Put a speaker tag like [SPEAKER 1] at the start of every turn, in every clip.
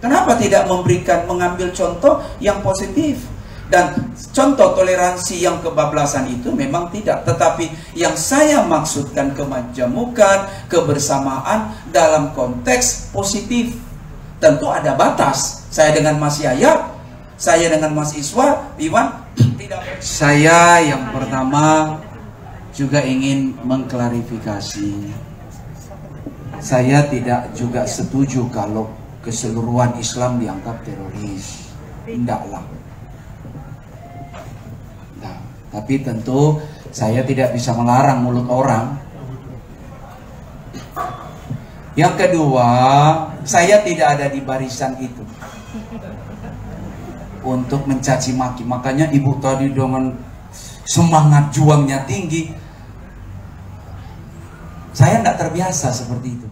[SPEAKER 1] Kenapa tidak mengambil contoh yang positif? Dan contoh toleransi yang kebablasan itu memang tidak. Tetapi yang saya maksudkan kemajemukan, kebersamaan dalam konteks positif. Tentu ada batas. Saya dengan Mas Yaya, saya dengan Mas Iswa, Iwan, tidak. Saya yang pertama juga ingin mengklarifikasi. Saya tidak juga setuju kalau keseluruhan Islam dianggap teroris. Tidaklah. Nah, tapi tentu saya tidak bisa melarang mulut orang. Yang kedua, saya tidak ada di barisan itu untuk mencaci maki. Makanya ibu tadi dengan semangat juangnya tinggi. Saya tidak terbiasa seperti itu.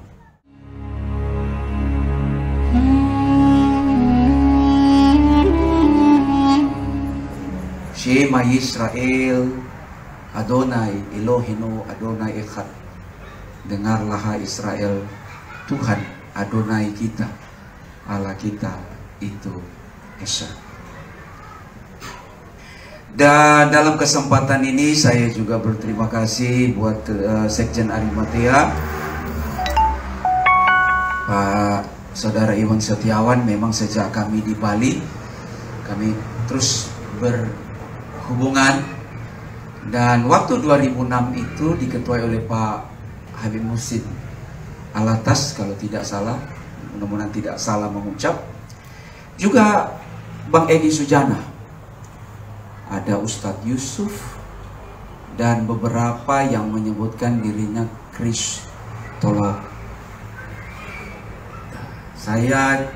[SPEAKER 1] Shema Yisrael, Adonai Elohinu, Adonai Echad. Dengarlah Israel, Tuhan Adonai kita, Allah kita itu Esa. Dan dalam kesempatan ini saya juga berterima kasih buat Sekjen Arimatea, Pak Saudara Iwan Setiawan. Memang sejak kami di Bali, kami terus berhubungan. Dan waktu 2006 itu diketuai oleh Pak Habib Muhsin Alatas, kalau tidak salah, mudah-mudahan tidak salah mengucap. Juga Bang Edi Sujana, ada Ustadz Yusuf, dan beberapa yang menyebutkan dirinya Kristolog. Saya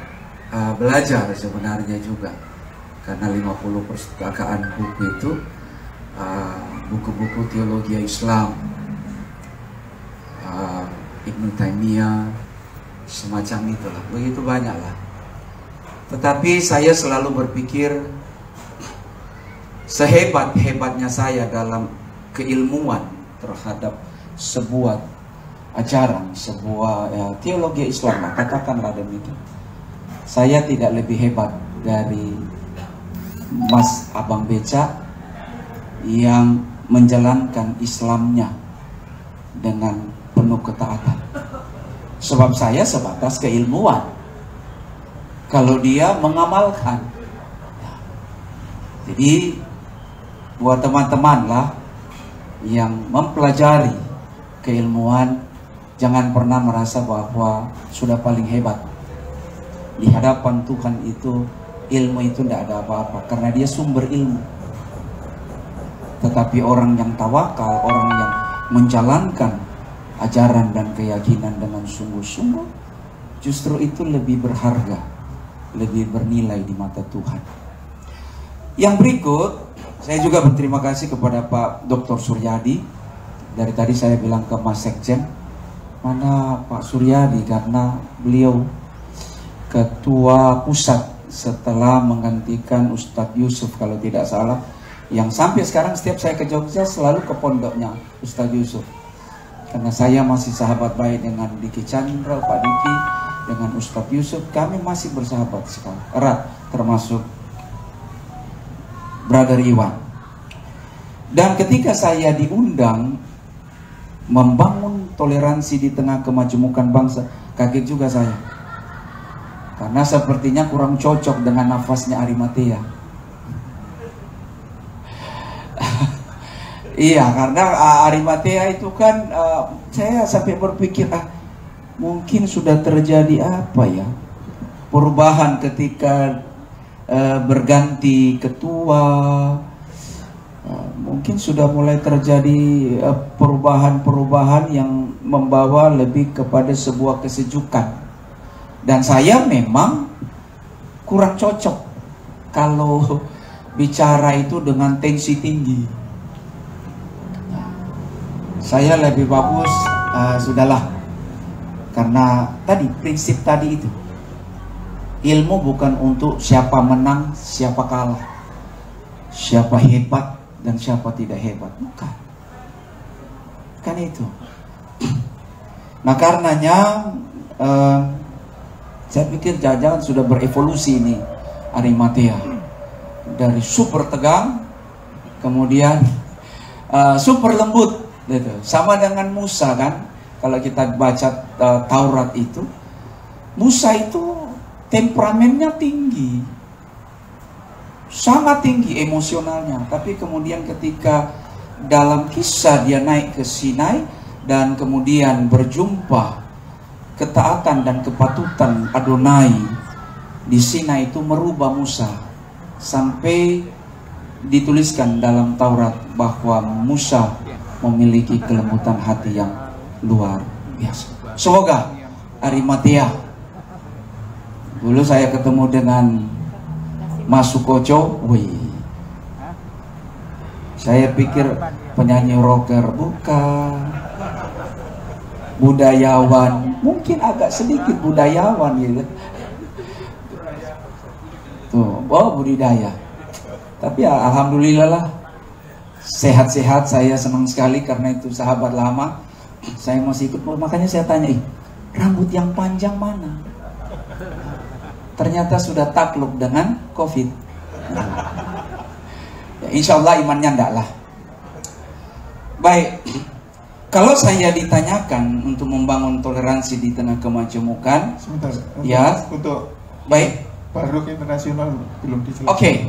[SPEAKER 1] belajar sebenarnya juga, karena 50 perpustakaan buku itu buku-buku teologi Islam, Ibnu Taimiyah, semacam itulah, begitu banyaklah. Tetapi saya selalu berpikir, sehebat-hebatnya saya dalam keilmuan terhadap sebuah ajaran, sebuah teologi Islam, katakanlah demikian, saya tidak lebih hebat dari Mas Abang Beca yang menjalankan Islamnya dengan penuh ketaatan. Sebab saya sebatas keilmuan, kalau dia mengamalkan. Jadi buat teman-teman lah yang mempelajari keilmuan, jangan pernah merasa bahwa sudah paling hebat. Di hadapan Tuhan itu, ilmu itu tidak ada apa-apa, karena dia sumber ilmu. Tetapi orang yang tawakal, orang yang menjalankan ajaran dan keyakinan dengan sungguh-sungguh, justru itu lebih berharga, lebih bernilai di mata Tuhan. Yang berikut, saya juga berterima kasih kepada Pak Dr. Suryadi. Dari tadi saya bilang ke Mas Sekjen, mana Pak Suryadi, karena beliau ketua pusat setelah menggantikan Ustadz Yusuf kalau tidak salah, yang sampai sekarang setiap saya ke Jogja selalu ke pondoknya Ustadz Yusuf. Karena saya masih sahabat baik dengan Diki Chandra, Pak Diki, dengan Ustadz Yusuf, kami masih bersahabat sekali, erat, termasuk Brother Iwan. Dan ketika saya diundang membangun toleransi di tengah kemajemukan bangsa, kaget juga saya. Karena sepertinya kurang cocok dengan nafasnya Arimatea. Iya, karena Arimatea itu kan, saya sampai berpikir, mungkin sudah terjadi apa ya, perubahan ketika berganti ketua, mungkin sudah mulai terjadi perubahan-perubahan yang membawa lebih kepada sebuah kesejukan. Dan saya memang kurang cocok kalau bicara itu dengan tensi tinggi. Saya lebih bagus, sudahlah. Karena tadi, prinsip tadi itu, ilmu bukan untuk siapa menang, siapa kalah, siapa hebat dan siapa tidak hebat, bukan. Kan itu. Nah karenanya Saya pikir jangan-jangan sudah berevolusi ini Arimatea, dari super tegang kemudian super lembut gitu. Sama dengan Musa kan, kalau kita baca Taurat itu, Musa itu temperamennya tinggi, sangat tinggi emosionalnya. Tapi kemudian ketika dalam kisah dia naik ke Sinai dan kemudian berjumpa ketaatan dan kepatutan Adonai di Sinai, itu merubah Musa. Sampai dituliskan dalam Taurat bahwa Musa memiliki kelembutan hati yang luar biasa. Semoga Arimatea. Dulu saya ketemu dengan Mas Sukoco, saya pikir penyanyi rocker, bukan. Budayawan, mungkin agak sedikit budayawan gitu. Tuh, budidaya. Tapi ya, alhamdulillah lah, sehat-sehat. Saya senang sekali karena itu sahabat lama. Saya masih ikut, makanya saya tanya, rambut yang panjang mana? Ternyata sudah takluk dengan COVID. Ya, insya Allah imannya enggak lah. Baik. Kalau saya ditanyakan untuk membangun toleransi di tengah kemajemukan, ya,
[SPEAKER 2] untuk
[SPEAKER 1] baik.
[SPEAKER 2] Baruk internasional belum dijelaskan.
[SPEAKER 1] Oke.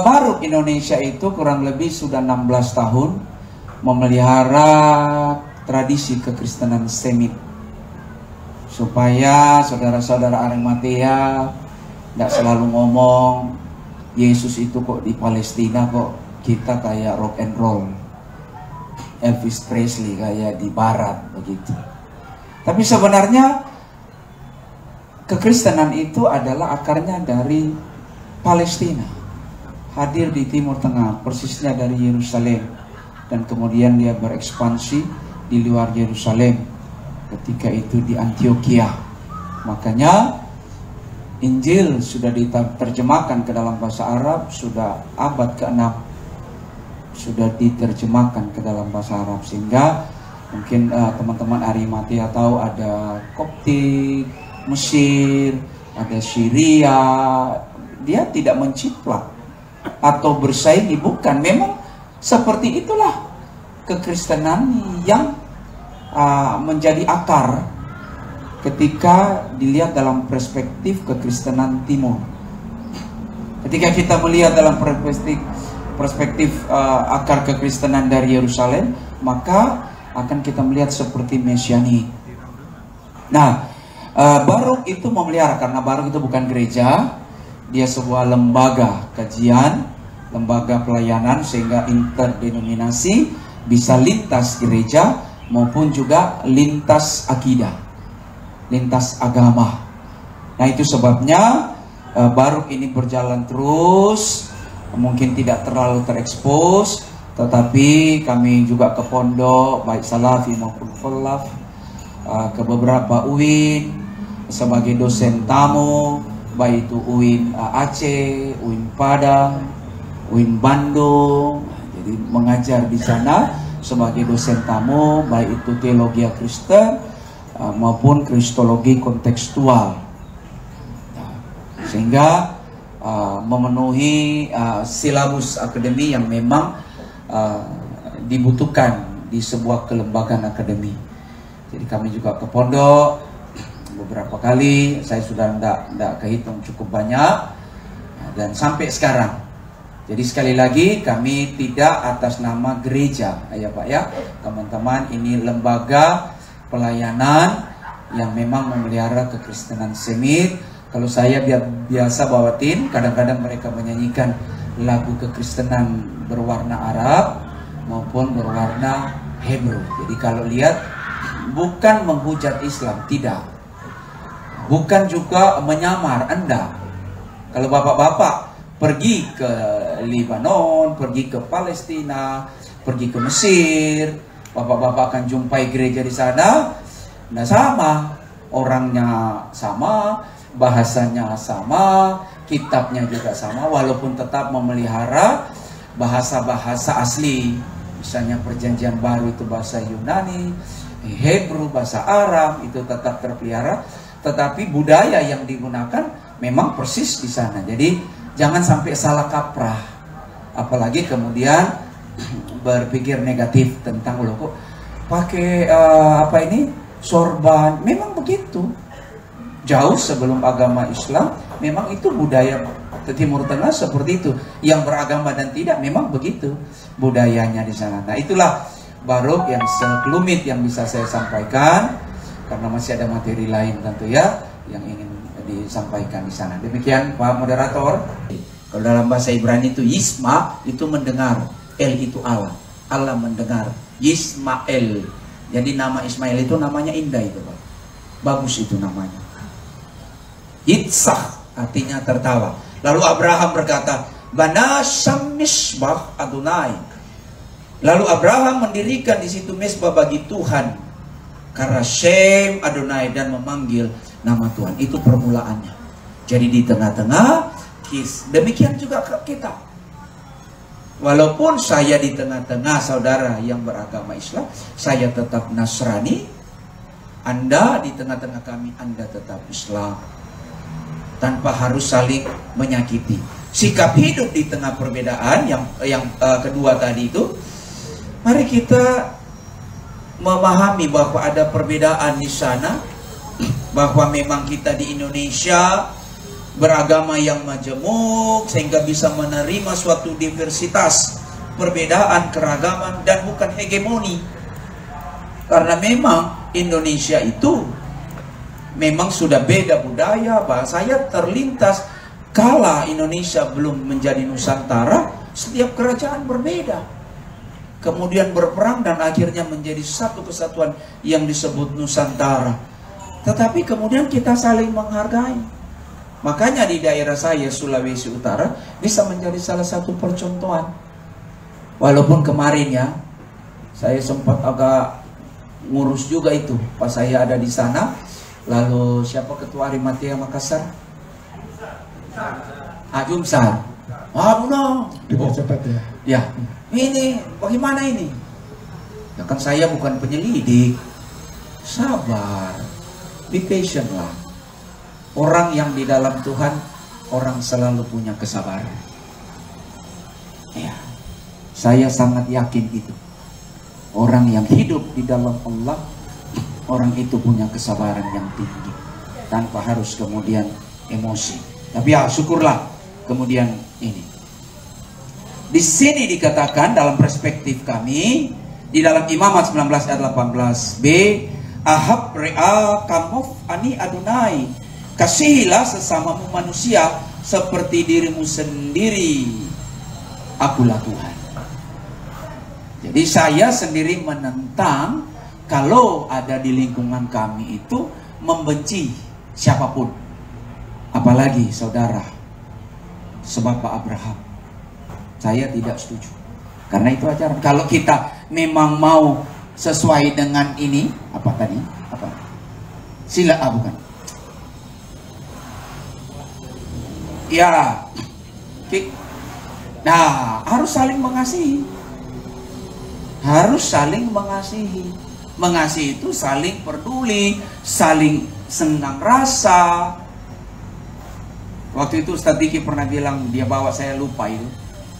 [SPEAKER 1] Baruk Indonesia itu kurang lebih sudah 16 tahun memelihara tradisi kekristenan Semit, supaya saudara-saudara Arimatea tidak selalu ngomong Yesus itu kok di Palestina, kok kita kayak rock and roll, Elvis Presley kayak di barat begitu. Tapi sebenarnya kekristenan itu adalah akarnya dari Palestina, hadir di Timur Tengah, persisnya dari Yerusalem, dan kemudian dia berekspansi di luar Yerusalem, ketika itu di Antioquia. Makanya Injil sudah diterjemahkan ke dalam bahasa Arab, sudah abad ke-6 sudah diterjemahkan ke dalam bahasa Arab, sehingga mungkin teman-teman Arimatea tahu ada Koptik, Mesir, ada Syria. Dia tidak menciplak atau bersaingi, bukan. Memang seperti itulah kekristenan yang menjadi akar ketika dilihat dalam perspektif kekristenan Timur. Ketika kita melihat dalam perspektif akar kekristenan dari Yerusalem, maka akan kita melihat seperti mesianik. Nah, Baruk itu memelihara, karena Baruk itu bukan gereja, dia sebuah lembaga kajian, lembaga pelayanan, sehingga interdenominasi, bisa lintas gereja maupun juga lintas akidah, lintas agama. Nah, itu sebabnya Baruk ini berjalan terus, mungkin tidak terlalu terekspos, tetapi kami juga ke pondok, baik Salafi maupun Khulaf, ke beberapa UIN sebagai dosen tamu, baik itu UIN Aceh, UIN Padang, UIN Bandung. Jadi mengajar di sana sebagai dosen tamu, baik itu teologi Kristen maupun kristologi kontekstual. Sehingga memenuhi silabus akademi yang memang dibutuhkan di sebuah kelembagaan akademi. Jadi kami juga ke pondok beberapa kali, saya sudah tidak kehitung cukup banyak, dan sampai sekarang. Jadi sekali lagi, kami tidak atas nama gereja, ya Pak ya, teman-teman, ini lembaga pelayanan yang memang memelihara kekristenan Semit. Kalau saya biasa bawatin, kadang-kadang mereka menyanyikan lagu kekristenan berwarna Arab maupun berwarna Hebrew. Jadi kalau lihat, bukan menghujat Islam, tidak. Bukan juga menyamar, enggak. Kalau bapak-bapak pergi ke Lebanon, pergi ke Palestina, pergi ke Mesir, bapak-bapak akan jumpai gereja di sana. Nah, sama, orangnya sama, bahasanya sama, kitabnya juga sama, walaupun tetap memelihara bahasa-bahasa asli. Misalnya perjanjian baru itu bahasa Yunani, Hebrew, bahasa Aram, itu tetap terpelihara. tetapi budaya yang digunakan memang persis di sana. Jadi jangan sampai salah kaprah, apalagi kemudian berpikir negatif tentang loh kok pakai sorban. Memang begitu. Jauh sebelum agama Islam memang itu budaya Timur Tengah seperti itu. Yang beragama dan tidak memang begitu budayanya di sana. Nah, itulah baru yang sekelumit yang bisa saya sampaikan, karena masih ada materi lain tentu ya yang ingin disampaikan di sana. Demikian Pak Moderator. Kalau dalam bahasa Ibrani itu Yisma itu mendengar, El itu Allah. Allah mendengar. Yismael. Jadi nama Ismail itu namanya indah itu, Pak. Bagus itu namanya. Yitzhak artinya tertawa. Lalu Abraham berkata, Bana Misbah Adonai. Lalu Abraham mendirikan di situ mesbah bagi Tuhan, karena Shem Adonai, dan memanggil nama Tuhan. Itu permulaannya. Jadi di tengah-tengah demikian juga kita. Walaupun saya di tengah-tengah saudara yang beragama Islam, saya tetap Nasrani. Anda di tengah-tengah kami, Anda tetap Islam. Tanpa harus saling menyakiti. Sikap hidup di tengah perbedaan yang kedua tadi itu, mari kita memahami bahwa ada perbedaan di sana, bahwa memang kita di Indonesia beragama yang majemuk sehingga bisa menerima suatu diversitas, perbedaan, keragaman, dan bukan hegemoni. Karena memang Indonesia itu memang sudah beda budaya, bahasanya terlintas. Kala Indonesia belum menjadi Nusantara, setiap kerajaan berbeda, kemudian berperang dan akhirnya menjadi satu kesatuan yang disebut Nusantara. Tetapi kemudian kita saling menghargai. Makanya di daerah saya, Sulawesi Utara, bisa menjadi salah satu percontohan. Walaupun kemarin ya, saya sempat agak ngurus juga itu pas saya ada di sana. Lalu siapa ketua Arimatea Makassar? Jumsar. Benar.
[SPEAKER 2] Cepat ya.
[SPEAKER 1] Ya, ini bagaimana ini? Ya kan saya bukan penyelidik. Sabar, be patient lah. Orang yang di dalam Tuhan, orang selalu punya kesabaran. Ya, saya sangat yakin itu. Orang yang hidup di dalam Allah, orang itu punya kesabaran yang tinggi, tanpa harus kemudian emosi. Tapi ya syukurlah kemudian ini. Di sini dikatakan dalam perspektif kami, di dalam Imamat 19 ayat 18b, Ahab re'a kamof ani Adonai, kasihilah sesamamu manusia seperti dirimu sendiri, akulah Tuhan. Jadi saya sendiri menentang kalau ada di lingkungan kami itu membenci siapapun, apalagi saudara sebapak Abraham. Saya tidak setuju, karena itu ajaran. Kalau kita memang mau sesuai dengan ini, apa tadi? Apa? Sila bukan? Ya, nah harus saling mengasihi. Harus saling mengasihi. Mengasihi itu saling peduli, saling senang rasa. Waktu itu Ustadz Diki pernah bilang, dia bawa saya lupa itu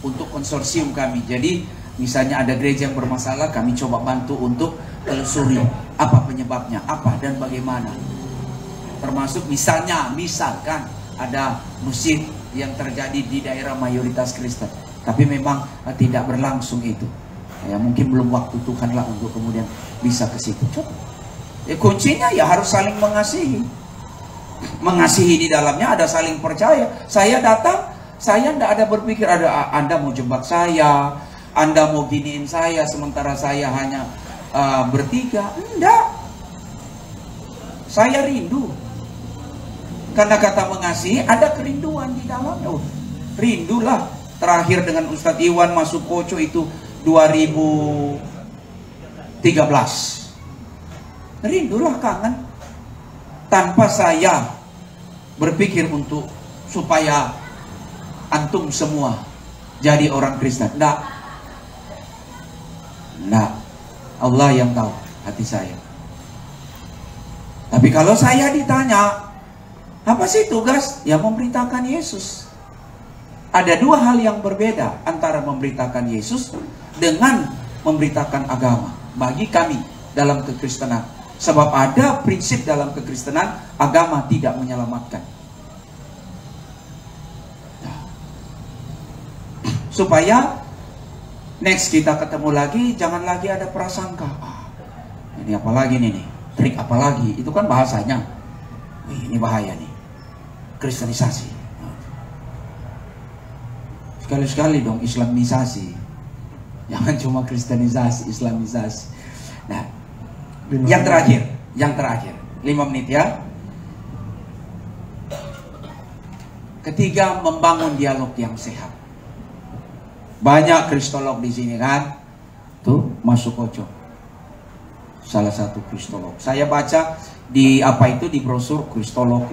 [SPEAKER 1] untuk konsorsium kami. Jadi misalnya ada gereja yang bermasalah, kami coba bantu untuk telusuri apa penyebabnya, apa dan bagaimana. Termasuk misalkan ada musib yang terjadi di daerah mayoritas Kristen, tapi memang tidak berlangsung itu. Ya mungkin belum waktu Tuhan lah untuk kemudian bisa ke situ. Ya, kuncinya ya harus saling mengasihi. Mengasihi di dalamnya ada saling percaya. Saya datang, saya tidak ada berpikir Anda mau jebak saya, Anda mau giniin saya sementara saya hanya bertiga. Enggak. Saya rindu. Karena kata mengasihi ada kerinduan di dalamnya. Rindulah. Terakhir dengan Ustadz Iwan masuk Koco itu 2013. Rindulah, kangen. Tanpa saya berpikir untuk supaya antum semua jadi orang Kristen. Enggak. Allah yang tahu hati saya. Tapi kalau saya ditanya, apa sih tugas? Ya memberitakan Yesus. Ada dua hal yang berbeda antara memberitakan Yesus dengan memberitakan agama bagi kami dalam kekristenan. Sebab ada prinsip dalam kekristenan, agama tidak menyelamatkan. Supaya next kita ketemu lagi, jangan lagi ada prasangka. Ini apa lagi nih, trik apa lagi? Itu kan bahasanya. Ini bahaya nih, kristenisasi. Sekali-sekali dong islamisasi. Jangan cuma kristenisasi, islamisasi. Nah, yang terakhir, 5 menit ya. Ketiga, membangun dialog yang sehat. Banyak kristolog di sini kan. Tuh, Mas Sukoco, salah satu kristolog. Saya baca di di brosur kristolog.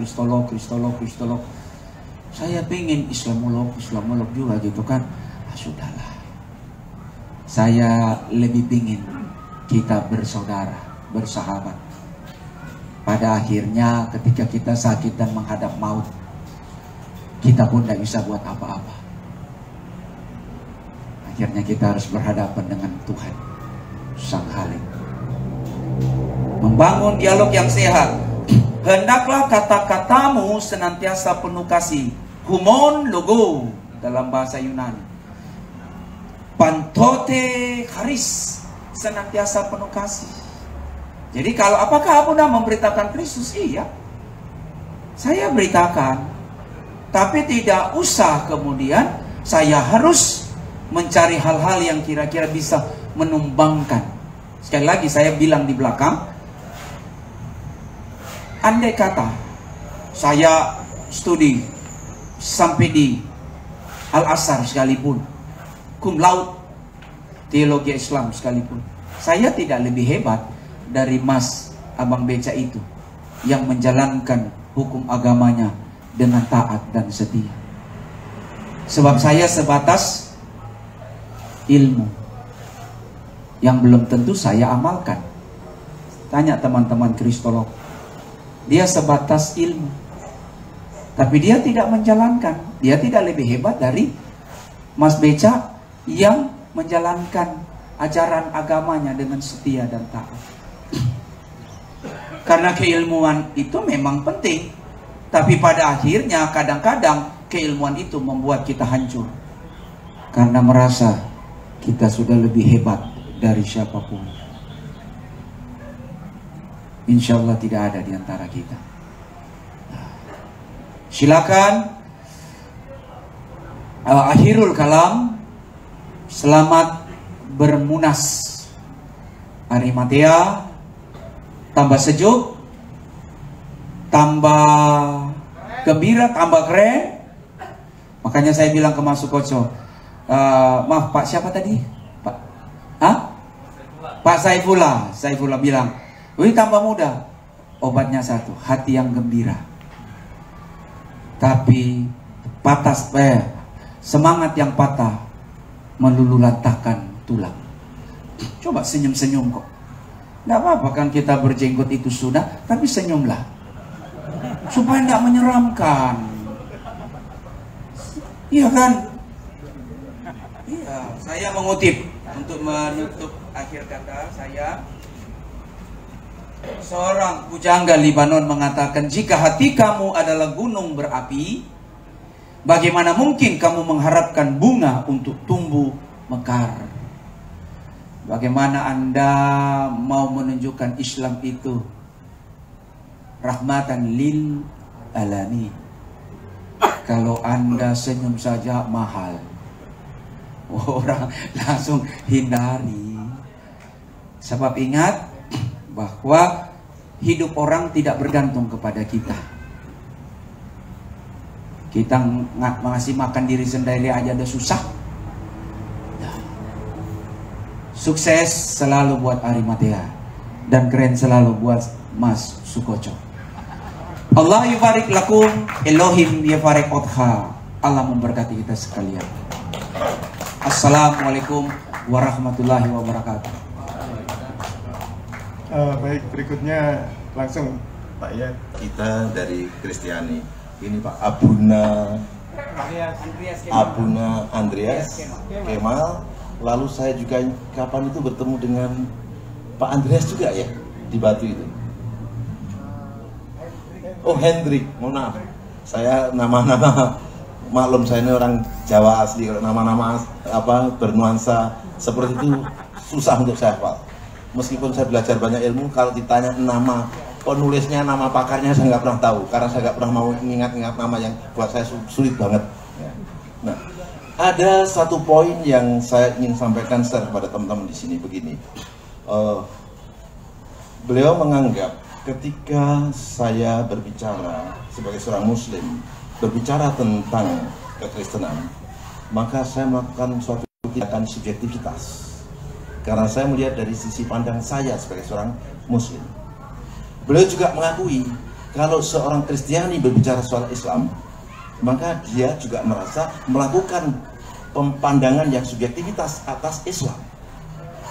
[SPEAKER 1] Saya pengen Islamolog juga gitu kan. Sudahlah. Saya lebih pingin kita bersaudara, bersahabat. Pada akhirnya ketika kita sakit dan menghadap maut, kita pun tidak bisa buat apa-apa. Akhirnya kita harus berhadapan dengan Tuhan Sang Halik. Membangun dialog yang sehat. Hendaklah kata-katamu senantiasa penuh kasih. Humon logo dalam bahasa Yunani. Pantote charis, senantiasa penuh kasih. Jadi kalau apakah Abunda memberitakan Kristus? Iya, saya beritakan. Tapi tidak usah kemudian saya harus mencari hal-hal yang kira-kira bisa menumbangkan. Sekali lagi saya bilang di belakang, andai kata saya studi sampai di Al-Azhar sekalipun, cum laude teologi Islam sekalipun, saya tidak lebih hebat dari Mas Abang Beca itu yang menjalankan hukum agamanya dengan taat dan setia. Sebab saya sebatas ilmu yang belum tentu saya amalkan. Tanya teman-teman kristolog, dia sebatas ilmu, tapi dia tidak menjalankan. Dia tidak lebih hebat dari Mas Beca yang menjalankan ajaran agamanya dengan setia dan taat. Karena keilmuan itu memang penting, tapi pada akhirnya kadang-kadang keilmuan itu membuat kita hancur karena merasa kita sudah lebih hebat dari siapapun. Insya Allah tidak ada di antara kita. Silakan. Akhirul kalam. Selamat bermunas. Arimatea. Tambah sejuk, tambah gembira, tambah keren. Makanya saya bilang ke Mas Sukoco, maaf Pak siapa tadi? Pak, Pak Saifullah. Saifullah bilang, wih tambah muda. Obatnya satu, hati yang gembira. Tapi semangat yang patah meluluhlantahkan tulang. Coba senyum-senyum kok. Nggak apa-apa kan kita berjenggot itu sudah, tapi senyumlah supaya nggak menyeramkan. Iya kan? Iya, saya mengutip untuk menutup akhir kata saya. Seorang pujangga Libanon mengatakan, jika hati kamu adalah gunung berapi, bagaimana mungkin kamu mengharapkan bunga untuk tumbuh mekar? Bagaimana Anda mau menunjukkan Islam itu rahmatan lil alamin kalau Anda senyum saja mahal? Orang langsung hindari. Sebab ingat bahwa hidup orang tidak bergantung kepada kita. Kita ngasih makan diri sendiri aja udah susah. Sukses selalu buat Arimatea dan keren selalu buat Mas Sukoco. Allah yubarik lakum, Elohim yubarik otha. Allah memberkati kita sekalian. Assalamualaikum warahmatullahi wabarakatuh.
[SPEAKER 2] Baik, berikutnya langsung
[SPEAKER 3] Pak ya, kita dari Kristiani. Ini Pak Abuna Andreas Kemal. Lalu saya juga kapan itu bertemu dengan Pak Andreas juga ya di Batu itu. Oh, Hendrik, mohon maaf. Saya nama-nama, maklum saya ini orang Jawa asli, nama-nama apa bernuansa seperti itu susah untuk saya hafal. Meskipun saya belajar banyak ilmu, kalau ditanya nama penulisnya, nama pakarnya saya nggak pernah tahu, karena saya nggak pernah mau ingat-ingat nama yang buat saya sulit banget. Nah, ada satu poin yang saya ingin sampaikan kepada teman-teman di sini begini. Beliau menganggap ketika saya berbicara sebagai seorang Muslim, berbicara tentang kekristenan, maka saya melakukan suatu tindakan subjektivitas. Karena saya melihat dari sisi pandang saya sebagai seorang Muslim. Beliau juga mengakui kalau seorang Kristiani berbicara soal Islam, maka dia juga merasa melakukan pandangan yang subjektivitas atas Islam.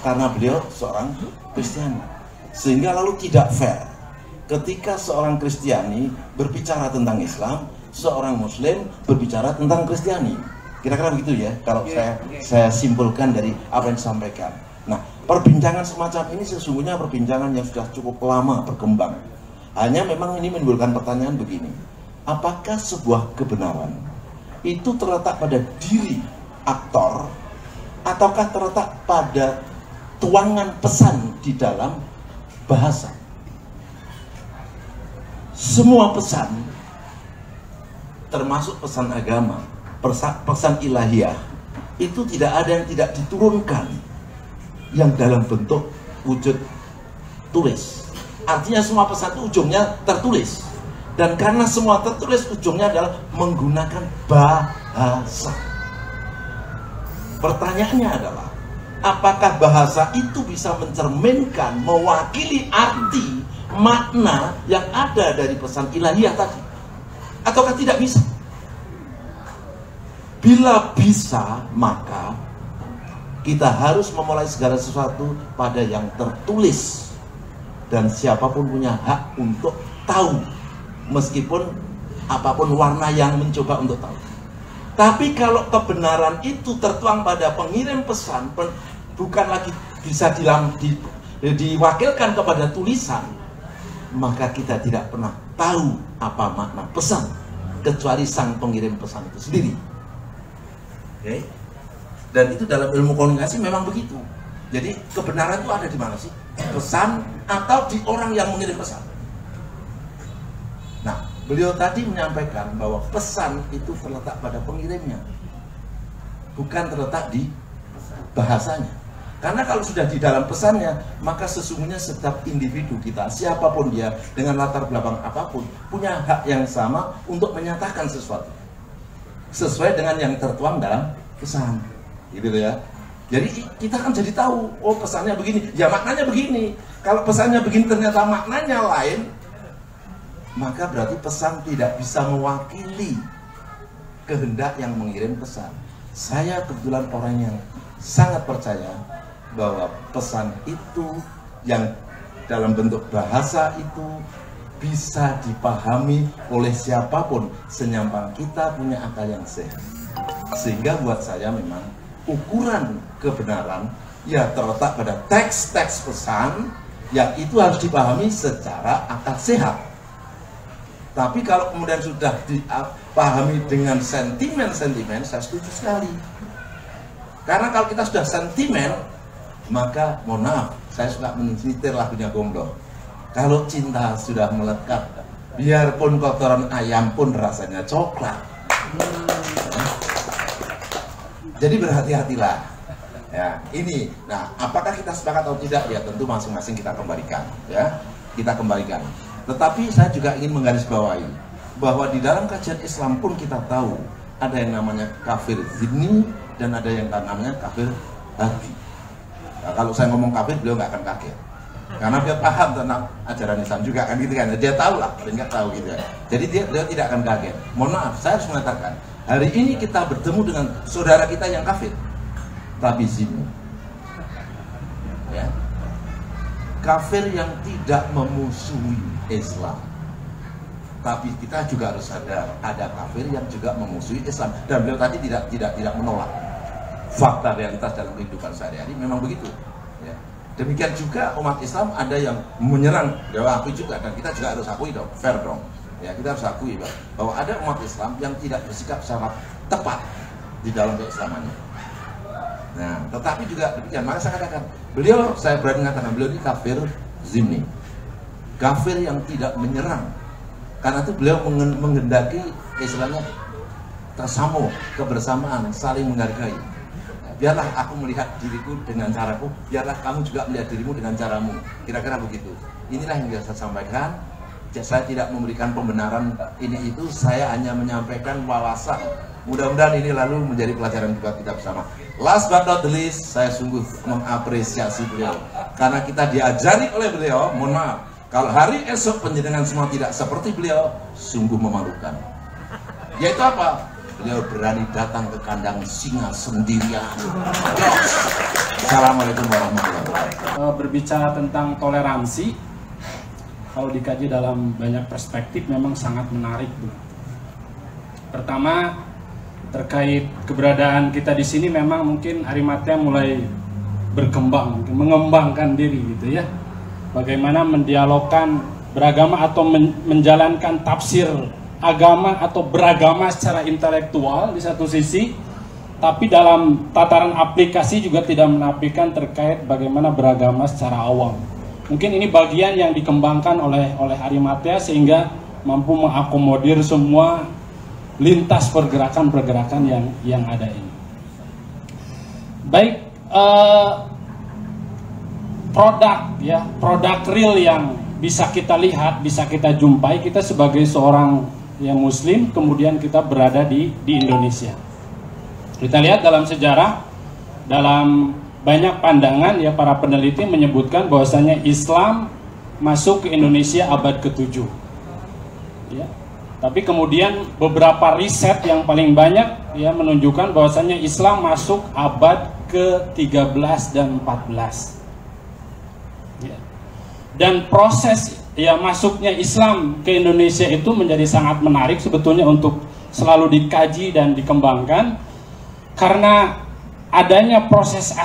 [SPEAKER 3] Karena beliau seorang Kristiani. Sehingga lalu tidak fair ketika seorang Kristiani berbicara tentang Islam, seorang Muslim berbicara tentang Kristiani. Kira-kira begitu ya, kalau saya simpulkan dari apa yang disampaikan. Nah, perbincangan semacam ini sesungguhnya perbincangan yang sudah cukup lama berkembang. Hanya memang ini menimbulkan pertanyaan begini. Apakah sebuah kebenaran itu terletak pada diri aktor, ataukah terletak pada tuangan pesan di dalam bahasa? Semua pesan, termasuk pesan agama, pesan ilahiyah, itu tidak ada yang tidak diturunkan yang dalam bentuk wujud tulis. Artinya semua pesan itu ujungnya tertulis. Dan karena semua tertulis, ujungnya adalah menggunakan bahasa. Pertanyaannya adalah, apakah bahasa itu bisa mencerminkan, mewakili arti, makna yang ada dari pesan ilahiyah tadi? Ataukah tidak bisa? Bila bisa, maka kita harus memulai segala sesuatu pada yang tertulis. Dan siapapun punya hak untuk tahu, meskipun apapun warna yang mencoba untuk tahu. Tapi kalau kebenaran itu tertuang pada pengirim pesan, bukan lagi bisa diwakilkan kepada tulisan, maka kita tidak pernah tahu apa makna pesan, kecuali sang pengirim pesan itu sendiri. Oke? Dan itu dalam ilmu komunikasi memang begitu. Jadi kebenaran itu ada di mana sih? Pesan atau di orang yang mengirim pesan? Nah, beliau tadi menyampaikan bahwa pesan itu terletak pada pengirimnya, bukan terletak di bahasanya. Karena kalau sudah di dalam pesannya, maka sesungguhnya setiap individu kita, siapapun dia, dengan latar belakang apapun, punya hak yang sama untuk menyatakan sesuatu sesuai dengan yang tertuang dalam pesan, gitu ya. Jadi kita kan jadi tahu, oh pesannya begini, ya maknanya begini. Kalau pesannya begini ternyata maknanya lain, maka berarti pesan tidak bisa mewakili kehendak yang mengirim pesan. Saya kebetulan orang yang sangat percaya bahwa pesan itu yang dalam bentuk bahasa itu bisa dipahami oleh siapapun, senyampang kita punya akal yang sehat. Sehingga buat saya memang ukuran kebenaran ya terletak pada teks-teks pesan yang itu harus dipahami secara akal sehat. Tapi kalau kemudian sudah dipahami dengan sentimen-sentimen, saya setuju sekali. Karena kalau kita sudah sentimen, maka mohon maaf, saya suka menyetir lagunya Gomblo. Kalau cinta sudah melekat, biarpun kotoran ayam pun rasanya coklat. Jadi berhati-hatilah. Ya, ini. Nah, apakah kita sepakat atau tidak? Ya, tentu masing-masing kita kembalikan. Ya, kita kembalikan. Tetapi saya juga ingin menggarisbawahi bahwa di dalam kajian Islam pun kita tahu ada yang namanya kafir zimni dan ada yang namanya kafir harfi. Nah, kalau saya ngomong kafir, beliau nggak akan kaget. Karena dia paham tentang ajaran Islam juga kan gitu kan. Dia tahu lah, paling nggak tahu gitu ya. Jadi beliau tidak akan kaget. Mohon maaf, saya harus mengatakan, hari ini kita bertemu dengan saudara kita yang kafir, tapi zimmi. Ya. Kafir yang tidak memusuhi Islam. Tapi kita juga harus sadar ada kafir yang juga memusuhi Islam, dan beliau tadi tidak menolak fakta realitas dalam kehidupan sehari-hari, memang begitu. Ya. Demikian juga umat Islam ada yang menyerang, beliau akui juga, dan kita juga harus akui dong, fair dong. Ya, kita harus akui bahwa ada umat Islam yang tidak bersikap secara tepat di dalam keislamannya. Nah, tetapi juga demikian, maka saya katakan, saya berani mengatakan beliau ini kafir zimni, kafir yang tidak menyerang. Karena itu beliau menghendaki istilahnya tasamu, kebersamaan, saling menghargai. Nah, biarlah aku melihat diriku dengan caraku, biarlah kamu juga melihat dirimu dengan caramu. Kira-kira begitu. Inilah yang biasa saya sampaikan. Saya tidak memberikan pembenaran ini itu, saya hanya menyampaikan wawasan. Mudah-mudahan ini lalu menjadi pelajaran buat kita bersama. Last but not the least, saya sungguh mengapresiasi beliau karena kita diajari oleh beliau. Mohon maaf, kalau hari esok penjenengan semua tidak seperti beliau, sungguh memalukan. Yaitu apa? Beliau berani datang ke kandang singa sendirian. Assalamualaikum warahmatullahi wabarakatuh.
[SPEAKER 4] Berbicara tentang toleransi, kalau dikaji dalam banyak perspektif memang sangat menarik. Pertama, terkait keberadaan kita di sini, memang mungkin Arimatea mulai berkembang, mengembangkan diri gitu ya. Bagaimana mendialogkan beragama atau menjalankan tafsir agama atau beragama secara intelektual di satu sisi, tapi dalam tataran aplikasi juga tidak menafikan terkait bagaimana beragama secara awam. Mungkin ini bagian yang dikembangkan oleh Arimatea sehingga mampu mengakomodir semua lintas pergerakan-pergerakan yang ada ini. Baik, produk real yang bisa kita lihat, bisa kita jumpai, kita sebagai seorang yang muslim, kemudian kita berada di Indonesia. Kita lihat dalam sejarah, dalam banyak pandangan ya, para peneliti menyebutkan bahwasanya Islam masuk ke Indonesia abad ke-7 ya. Tapi kemudian beberapa riset yang paling banyak ya menunjukkan bahwasanya Islam masuk abad ke-13 dan 14 ya. Dan proses ya masuknya Islam ke Indonesia itu menjadi sangat menarik sebetulnya untuk selalu dikaji dan dikembangkan, karena adanya proses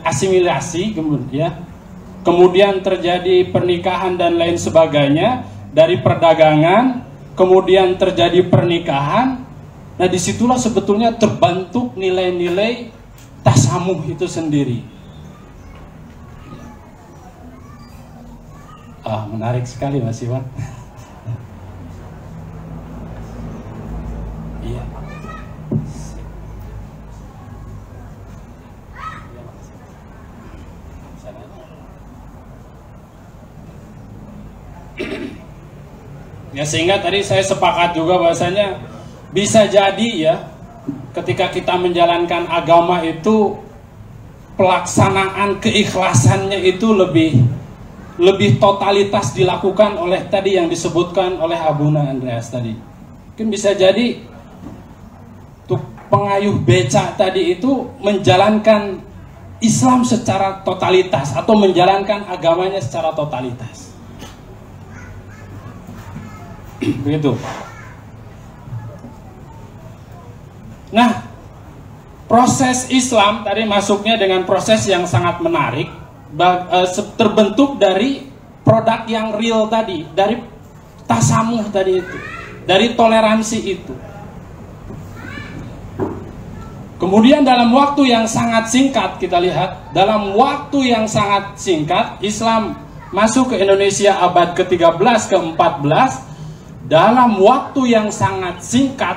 [SPEAKER 4] asimilasi kemudian terjadi pernikahan dan lain sebagainya, dari perdagangan kemudian terjadi pernikahan. Nah, disitulah sebetulnya terbentuk nilai-nilai tasamuh itu sendiri. Menarik sekali Mas Iwan. Iya. Ya, sehingga tadi saya sepakat juga bahwasanya bisa jadi ya ketika kita menjalankan agama itu pelaksanaan keikhlasannya itu lebih totalitas dilakukan oleh tadi yang disebutkan oleh Abuna Andreas tadi. Mungkin bisa jadi untuk pengayuh becak tadi itu menjalankan Islam secara totalitas atau menjalankan agamanya secara totalitas. Begitu. Nah, proses Islam tadi masuknya dengan proses yang sangat menarik, terbentuk dari produk yang real tadi, dari tasamuh tadi itu, dari toleransi itu. Kemudian dalam waktu yang sangat singkat, kita lihat dalam waktu yang sangat singkat Islam masuk ke Indonesia abad ke-13 ke-14. Dalam waktu yang sangat singkat,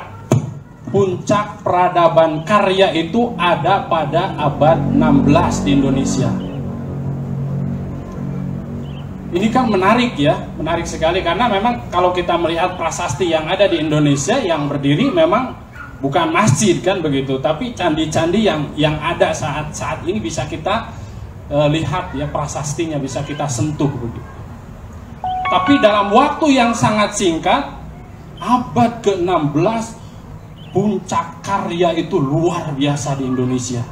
[SPEAKER 4] puncak peradaban karya itu ada pada abad 16 di Indonesia. Ini kan menarik ya, menarik sekali, karena memang kalau kita melihat prasasti yang ada di Indonesia yang berdiri memang bukan masjid kan begitu, tapi candi-candi yang ada saat ini bisa kita lihat ya, prasastinya bisa kita sentuh begitu. Tapi dalam waktu yang sangat singkat, abad ke-16, puncak karya itu luar biasa di Indonesia.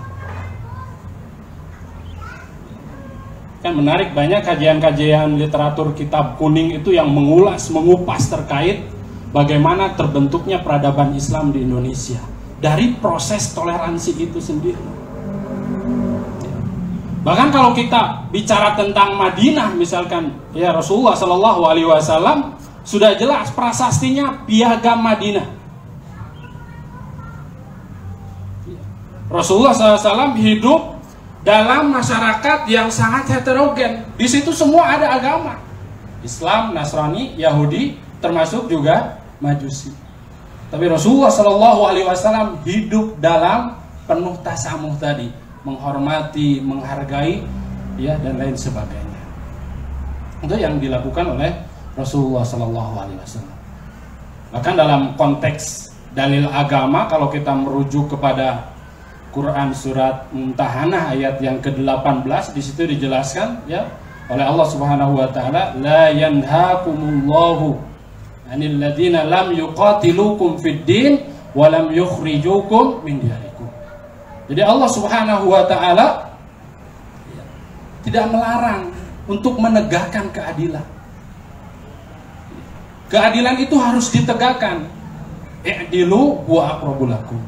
[SPEAKER 4] Kan menarik, banyak kajian-kajian literatur kitab kuning itu yang mengulas, mengupas terkait bagaimana terbentuknya peradaban Islam di Indonesia dari proses toleransi itu sendiri. Bahkan kalau kita bicara tentang Madinah misalkan, ya Rasulullah Shallallahu Alaihi Wasallam sudah jelas prasastinya Piagam Madinah. Rasulullah SAW hidup dalam masyarakat yang sangat heterogen. Di situ semua ada agama, Islam, Nasrani, Yahudi, termasuk juga Majusi. Tapi Rasulullah SAW hidup dalam penuh tasamuh tadi, menghormati, menghargai, ya, dan lain sebagainya. Itu yang dilakukan oleh Rasulullah SAW. Bahkan dalam konteks dalil agama, kalau kita merujuk kepada Quran surat Mumtahanah ayat yang ke-18, di situ dijelaskan ya oleh Allah Subhanahu wa taala, la yanhaakumullahu 'anil ladzina lam yuqatilukum fid din wa lam yukhrijukum min diyarikum. Jadi Allah Subhanahu wa taala tidak melarang untuk menegakkan keadilan. Keadilan itu harus ditegakkan. I'dilu wa aqrabu lakum.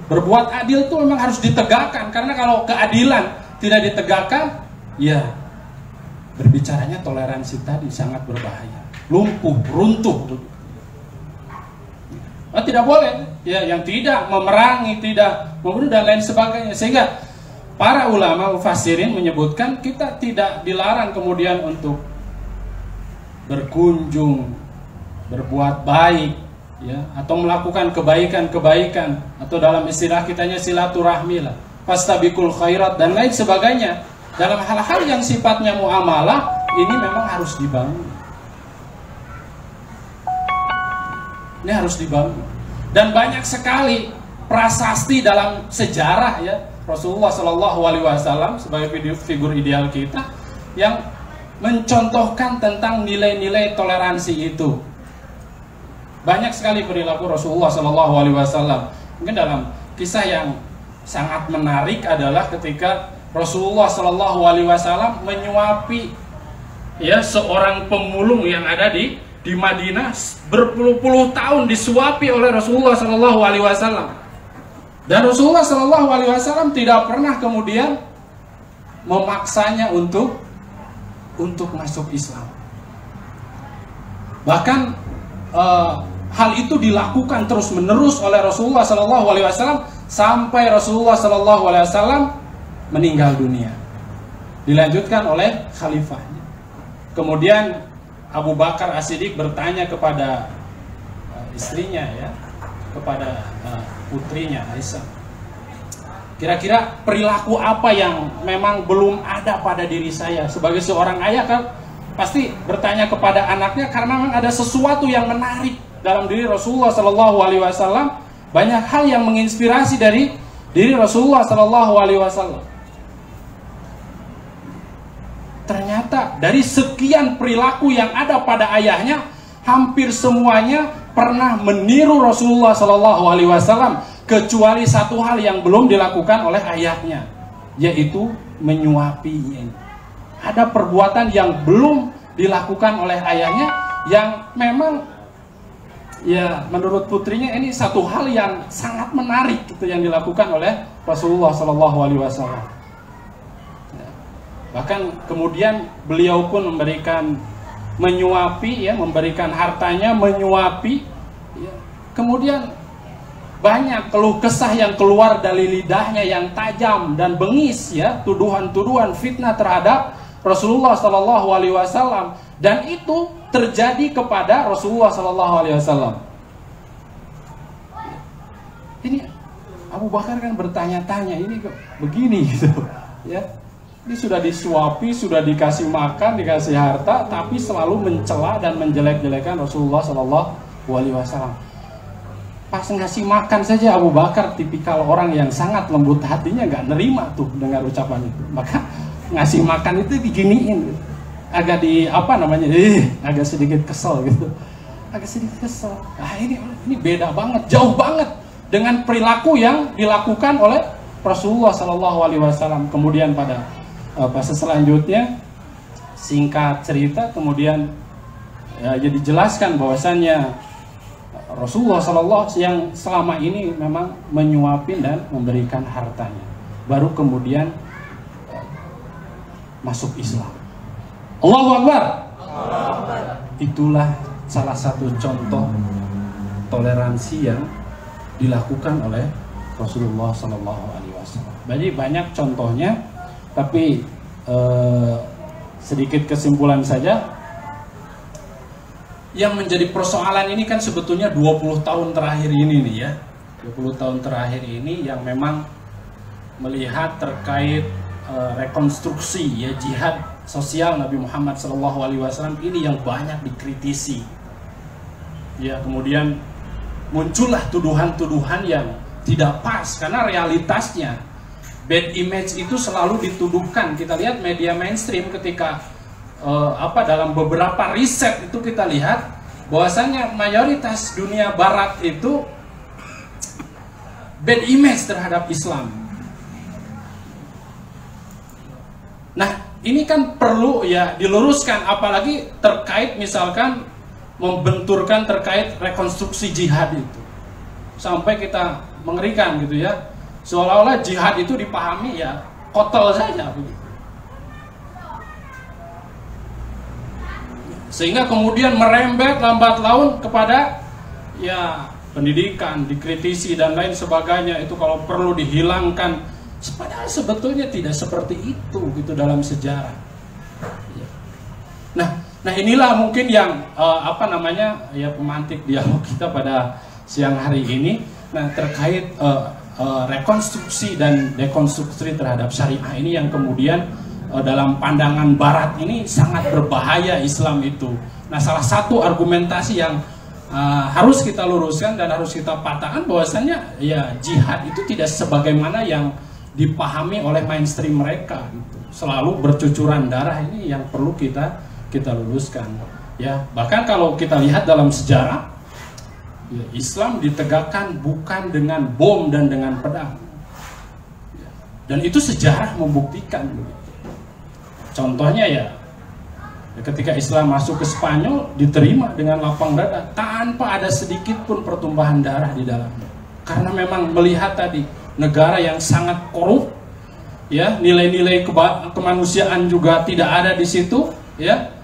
[SPEAKER 4] Berbuat adil itu memang harus ditegakkan, karena kalau keadilan tidak ditegakkan, ya berbicaranya toleransi tadi sangat berbahaya, lumpuh, runtuh. Nah, tidak boleh, ya, yang tidak memerangi, tidak membunuh dan lain sebagainya. Sehingga para ulama mufassirin menyebutkan kita tidak dilarang kemudian untuk berkunjung, berbuat baik, ya, atau melakukan kebaikan-kebaikan, atau dalam istilah kitanya silaturahmi lah, fastabiqul khairat dan lain sebagainya. Dalam hal-hal yang sifatnya muamalah ini memang harus dibangun. Ini harus dibangun. Dan banyak sekali prasasti dalam sejarah, ya, Rasulullah SAW sebagai figur ideal kita yang mencontohkan tentang nilai-nilai toleransi itu. Banyak sekali perilaku Rasulullah SAW. Mungkin dalam kisah yang sangat menarik adalah ketika Rasulullah SAW menyuapi, ya, seorang pemulung yang ada di Madinah, berpuluh-puluh tahun disuapi oleh Rasulullah SAW. Dan Rasulullah SAW tidak pernah kemudian memaksanya untuk masuk Islam. Bahkan hal itu dilakukan terus-menerus oleh Rasulullah SAW sampai Rasulullah SAW meninggal dunia. Dilanjutkan oleh khalifahnya. Kemudian Abu Bakar As-Siddiq bertanya kepada istrinya, ya, kepada putrinya Aisyah, kira-kira perilaku apa yang memang belum ada pada diri saya? Sebagai seorang ayah kan pasti bertanya kepada anaknya, karena memang ada sesuatu yang menarik dalam diri Rasulullah SAW. Banyak hal yang menginspirasi dari diri Rasulullah SAW. Ternyata dari sekian perilaku yang ada pada ayahnya, hampir semuanya pernah meniru Rasulullah SAW, kecuali satu hal yang belum dilakukan oleh ayahnya, yaitu menyuapinya. Ada perbuatan yang belum dilakukan oleh ayahnya yang memang, ya, menurut putrinya ini satu hal yang sangat menarik itu yang dilakukan oleh Rasulullah SAW. Bahkan kemudian beliau pun menyuapi, ya, memberikan hartanya, menyuapi, ya. Kemudian banyak keluh kesah yang keluar dari lidahnya yang tajam dan bengis, ya, tuduhan-tuduhan fitnah terhadap Rasulullah SAW, dan itu terjadi kepada Rasulullah SAW. Ini Abu Bakar kan bertanya-tanya, ini kok begini gitu, ya. Ini sudah disuapi, sudah dikasih makan, dikasih harta, tapi selalu mencela dan menjelek-jelekan Rasulullah SAW. Pas ngasih makan saja Abu Bakar tipikal orang yang sangat lembut hatinya, nggak nerima tuh dengar ucapan itu. Maka ngasih makan itu diginiin, agak agak sedikit kesel gitu, agak sedikit kesel. Nah, ini beda banget, jauh banget dengan perilaku yang dilakukan oleh Rasulullah SAW. Kemudian pada fase selanjutnya singkat cerita kemudian ya dijelaskan bahwasannya Rasulullah SAW yang selama ini memang menyuapin dan memberikan hartanya, baru kemudian masuk Islam. Allahu Akbar. Itulah salah satu contoh toleransi yang dilakukan oleh Rasulullah SAW. Jadi banyak contohnya, tapi sedikit kesimpulan saja. Yang menjadi persoalan ini kan sebetulnya 20 tahun terakhir ini nih ya. 20 tahun terakhir ini yang memang melihat terkait rekonstruksi ya jihad sosial Nabi Muhammad SAW ini yang banyak dikritisi. Ya, kemudian muncullah tuduhan-tuduhan yang tidak pas karena realitasnya bad image itu selalu dituduhkan. Kita lihat media mainstream ketika dalam beberapa riset itu kita lihat bahwasanya mayoritas dunia barat itu bad image terhadap Islam. Nah, ini kan perlu ya diluruskan, apalagi terkait misalkan membenturkan terkait rekonstruksi jihad itu. Sampai kita mengerikan gitu ya. Seolah-olah jihad itu dipahami ya kotel saja begitu. Sehingga kemudian merembet lambat laun kepada ya pendidikan, dikritisi dan lain sebagainya, itu kalau perlu dihilangkan. Padahal sebetulnya tidak seperti itu gitu dalam sejarah. Nah inilah mungkin yang ya pemantik dialog kita pada siang hari ini. Nah terkait rekonstruksi dan dekonstruksi terhadap syariah ini yang kemudian dalam pandangan Barat ini sangat berbahaya Islam itu. Nah salah satu argumentasi yang harus kita luruskan dan harus kita patahkan bahwasannya ya jihad itu tidak sebagaimana yang dipahami oleh mainstream mereka gitu. Selalu bercucuran darah, ini yang perlu kita luruskan ya. Bahkan kalau kita lihat dalam sejarah ya, Islam ditegakkan bukan dengan bom dan dengan pedang ya. Dan itu sejarah membuktikan gitu. Contohnya ya ketika Islam masuk ke Spanyol diterima dengan lapang dada tanpa ada sedikit pun pertumpahan darah di dalamnya, karena memang melihat tadi negara yang sangat korup ya, nilai-nilai kemanusiaan juga tidak ada di situ ya,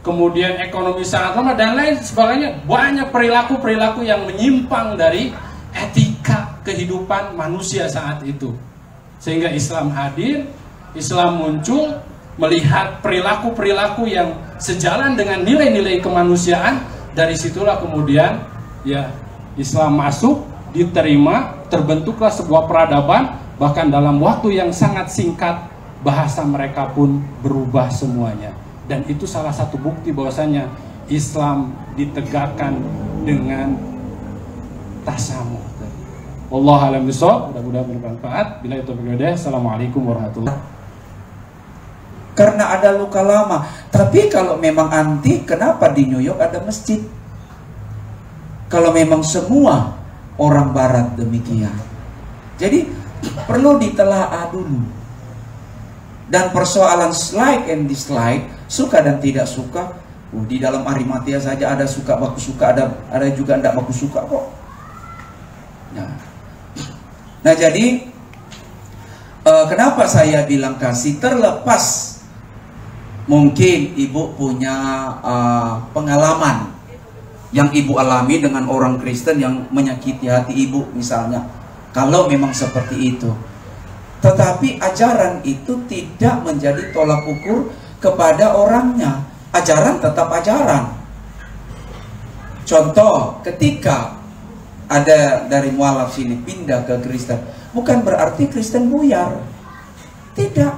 [SPEAKER 4] kemudian ekonomi sangat lemah dan lain sebagainya, banyak perilaku-perilaku yang menyimpang dari etika kehidupan manusia saat itu, sehingga Islam hadir, Islam muncul, melihat perilaku-perilaku yang sejalan dengan nilai-nilai kemanusiaan. Dari situlah kemudian ya Islam masuk, diterima, terbentuklah sebuah peradaban. Bahkan dalam waktu yang sangat singkat bahasa mereka pun berubah semuanya. Dan itu salah satu bukti bahwasanya Islam ditegakkan dengan tasamuh. Wallahu a'lam bishawab. Mudah-mudahan bermanfaat. Billahi taufiq wal hidayah. Assalamualaikum warahmatullahi wabarakatuh.
[SPEAKER 1] Karena ada luka lama. Tapi kalau memang anti, kenapa di New York ada masjid? Kalau memang semua orang Barat demikian. Jadi perlu ditelaah dulu. Dan persoalan like and dislike, suka dan tidak suka, di dalam Arimatia saja ada suka baku suka, ada juga tidak baku suka kok. Nah jadi kenapa saya bilang kasih, terlepas mungkin ibu punya pengalaman yang ibu alami dengan orang Kristen yang menyakiti hati ibu misalnya, kalau memang seperti itu. Tetapi ajaran itu tidak menjadi tolak ukur kepada orangnya. Ajaran tetap ajaran. Contoh, ketika ada dari mualaf sini pindah ke Kristen, bukan berarti Kristen buyar. Tidak.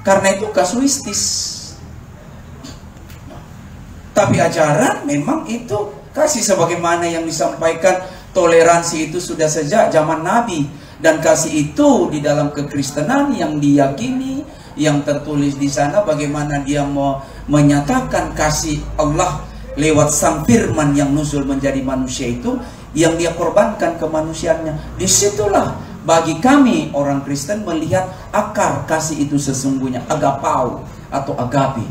[SPEAKER 1] Karena itu kasuistis. Tapi ajaran memang itu kasih sebagaimana yang disampaikan, toleransi itu sudah sejak zaman Nabi. Dan kasih itu di dalam kekristenan yang diyakini, yang tertulis di sana bagaimana dia mau menyatakan kasih Allah lewat sang firman yang nuzul menjadi manusia itu, yang dia korbankan kemanusiaannya. Disitulah bagi kami orang Kristen melihat akar kasih itu sesungguhnya, agapau, atau agape.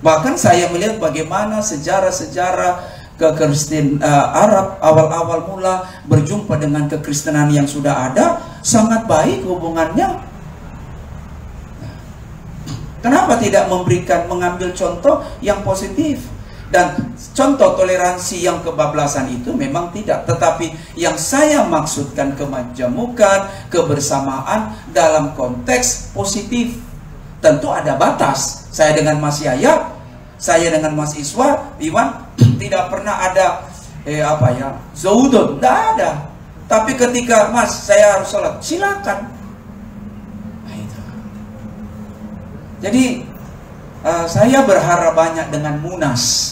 [SPEAKER 1] Bahkan saya melihat bagaimana sejarah-sejarah Kristen Arab awal-awal mula berjumpa dengan kekristenan yang sudah ada, sangat baik hubungannya. Kenapa tidak mengambil contoh yang positif? Dan contoh toleransi yang kebablasan itu memang tidak. Tetapi yang saya maksudkan kemajemukan, kebersamaan dalam konteks positif. Tentu ada batas. Saya dengan Mas Yaya, saya dengan Mas Iwan tidak pernah ada zaudon, tidak ada. Tapi ketika Mas saya harus sholat, silakan. Nah, itu. Jadi saya berharap banyak dengan Munas.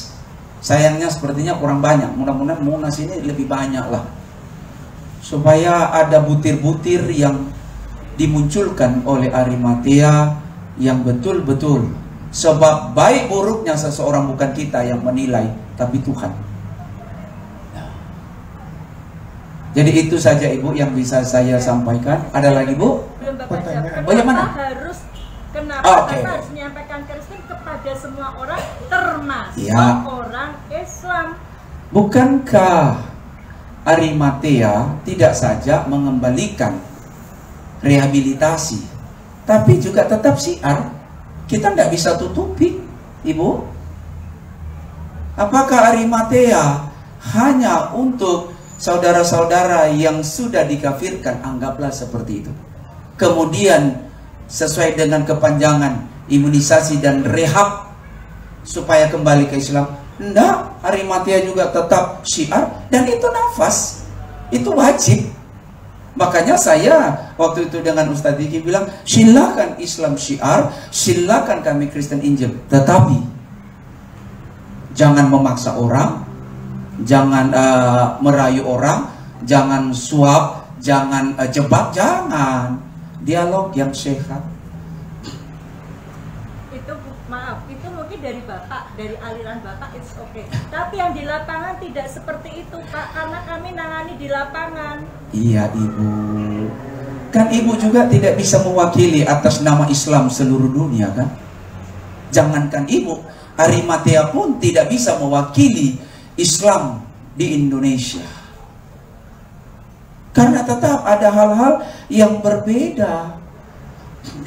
[SPEAKER 1] Sayangnya sepertinya kurang banyak. Mudah-mudahan Munas ini lebih banyak lah, supaya ada butir-butir yang dimunculkan oleh Arimatea yang betul-betul. Sebab baik buruknya seseorang bukan kita yang menilai, tapi Tuhan. Jadi itu saja Ibu yang bisa saya sampaikan. Ada lagi Bu?
[SPEAKER 5] Belum Bapak jawab.
[SPEAKER 1] Bagaimana?
[SPEAKER 5] Kenapa harus menyampaikan Kristen kepada semua orang, termasuk orang Islam?
[SPEAKER 1] Bukankah Arimatea tidak saja mengembalikan rehabilitasi, tapi juga tetap syiar? Kita tidak bisa tutupi, Ibu. Apakah Arimatea hanya untuk saudara-saudara yang sudah dikafirkan? Anggaplah seperti itu. Kemudian sesuai dengan kepanjangan imunisasi dan rehab supaya kembali ke Islam. Tidak, Arimatea juga tetap syiar, dan itu nafas, itu wajib. Makanya saya waktu itu dengan Ustadz Diki bilang, silakan Islam syiar, silakan kami Kristen Injil, tetapi jangan memaksa orang, jangan merayu orang, jangan suap, jangan jebak, jangan. Dialog yang sehat.
[SPEAKER 5] Itu maaf, itu mungkin dari Bapak, dari aliran Bapak, it's okay. Tapi yang di lapangan tidak seperti itu Pak, karena kami nangani di lapangan. Iya
[SPEAKER 1] Ibu, kan Ibu juga tidak bisa mewakili atas nama Islam seluruh dunia kan. Jangankan Ibu, Arimatea pun tidak bisa mewakili Islam di Indonesia. Karena tetap ada hal-hal yang berbeda.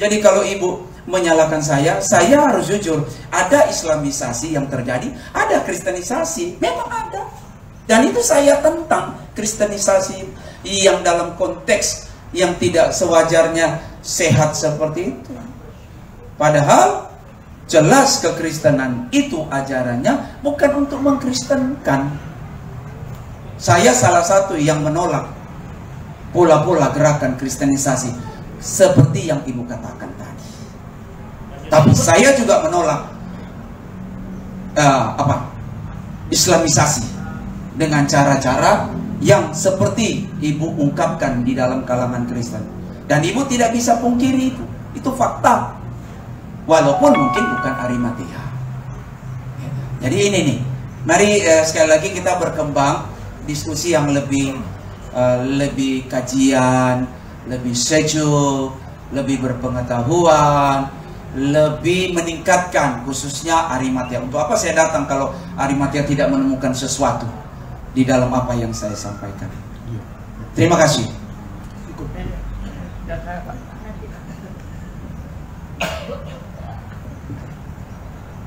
[SPEAKER 1] Jadi kalau Ibu menyalahkan saya harus jujur. Ada Islamisasi yang terjadi, ada Kristenisasi, memang ada. Dan itu saya tentang Kristenisasi yang dalam konteks yang tidak sewajarnya sehat seperti itu. Padahal jelas kekristenan itu ajarannya bukan untuk mengkristenkan. Saya salah satu yang menolak pola-pola gerakan Kristenisasi seperti yang Ibu katakan tadi. Tapi saya juga menolak Islamisasi dengan cara-cara yang seperti Ibu ungkapkan di dalam kalangan Kristen. Dan Ibu tidak bisa pungkiri itu fakta. Walaupun mungkin bukan Arimatea. Jadi ini nih, mari sekali lagi kita berkembang diskusi yang lebih kajian, lebih sejuk, lebih berpengetahuan, lebih meningkatkan khususnya Arimatea. Untuk apa saya datang kalau Arimatea tidak menemukan sesuatu di dalam apa yang saya sampaikan? Terima kasih.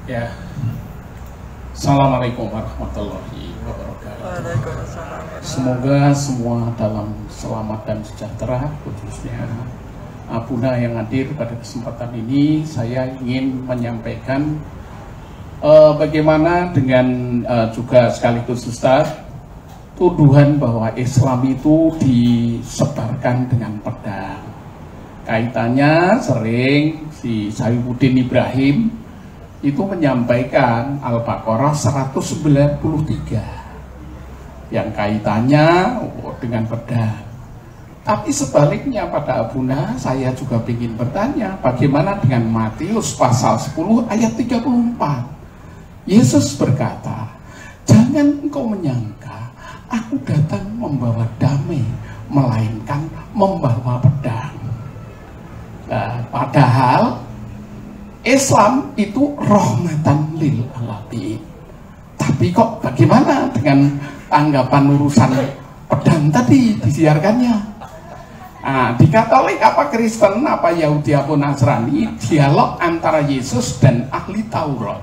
[SPEAKER 4] Ya. Assalamualaikum warahmatullahi wabarakatuh. Semoga semua dalam selamat dan sejahtera, khususnya Abuna yang hadir pada kesempatan ini. Saya ingin menyampaikan bagaimana dengan juga sekaligus Ustaz, tuduhan bahwa Islam itu disebarkan dengan pedang. Kaitannya sering si Saifuddin Ibrahim itu menyampaikan Al-Baqarah 193 yang kaitannya dengan pedang. Tapi sebaliknya pada Abuna, saya juga ingin bertanya, bagaimana dengan Matius pasal 10 ayat 34? Yesus berkata, jangan engkau menyangka aku datang membawa damai, melainkan membawa pedang.
[SPEAKER 6] Nah, padahal Islam itu rahmatan lil alamin. Tapi kok bagaimana dengan tanggapan urusan pedang tadi disiarkannya? Nah, di Katolik apa Kristen apa Yahudi apa Nasrani, dialog antara Yesus dan ahli Taurat.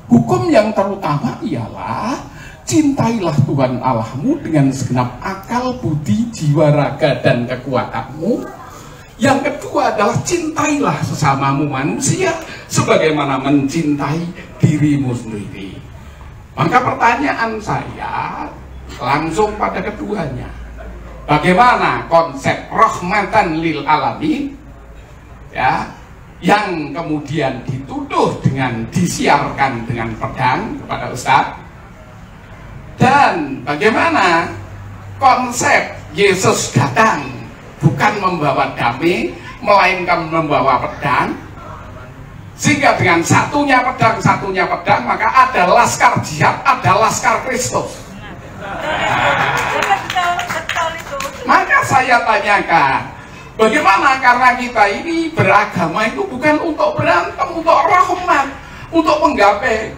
[SPEAKER 6] Hukum yang terutama ialah cintailah Tuhan Allahmu dengan segenap akal, budi, jiwa, raga, dan kekuatanmu. Yang kedua adalah cintailah sesamamu manusia sebagaimana mencintai dirimu sendiri. Maka pertanyaan saya langsung pada keduanya. Bagaimana konsep rahmatan lil alamin ya, yang kemudian dituduh dengan disiarkan dengan pedang kepada Ustadz? Dan bagaimana konsep Yesus datang bukan membawa damai, melainkan membawa pedang, sehingga dengan satunya pedang, maka ada laskar jihad, ada laskar Kristus. Maka saya tanyakan, bagaimana karena kita ini beragama itu bukan untuk berantem, untuk rahmat, untuk menggapai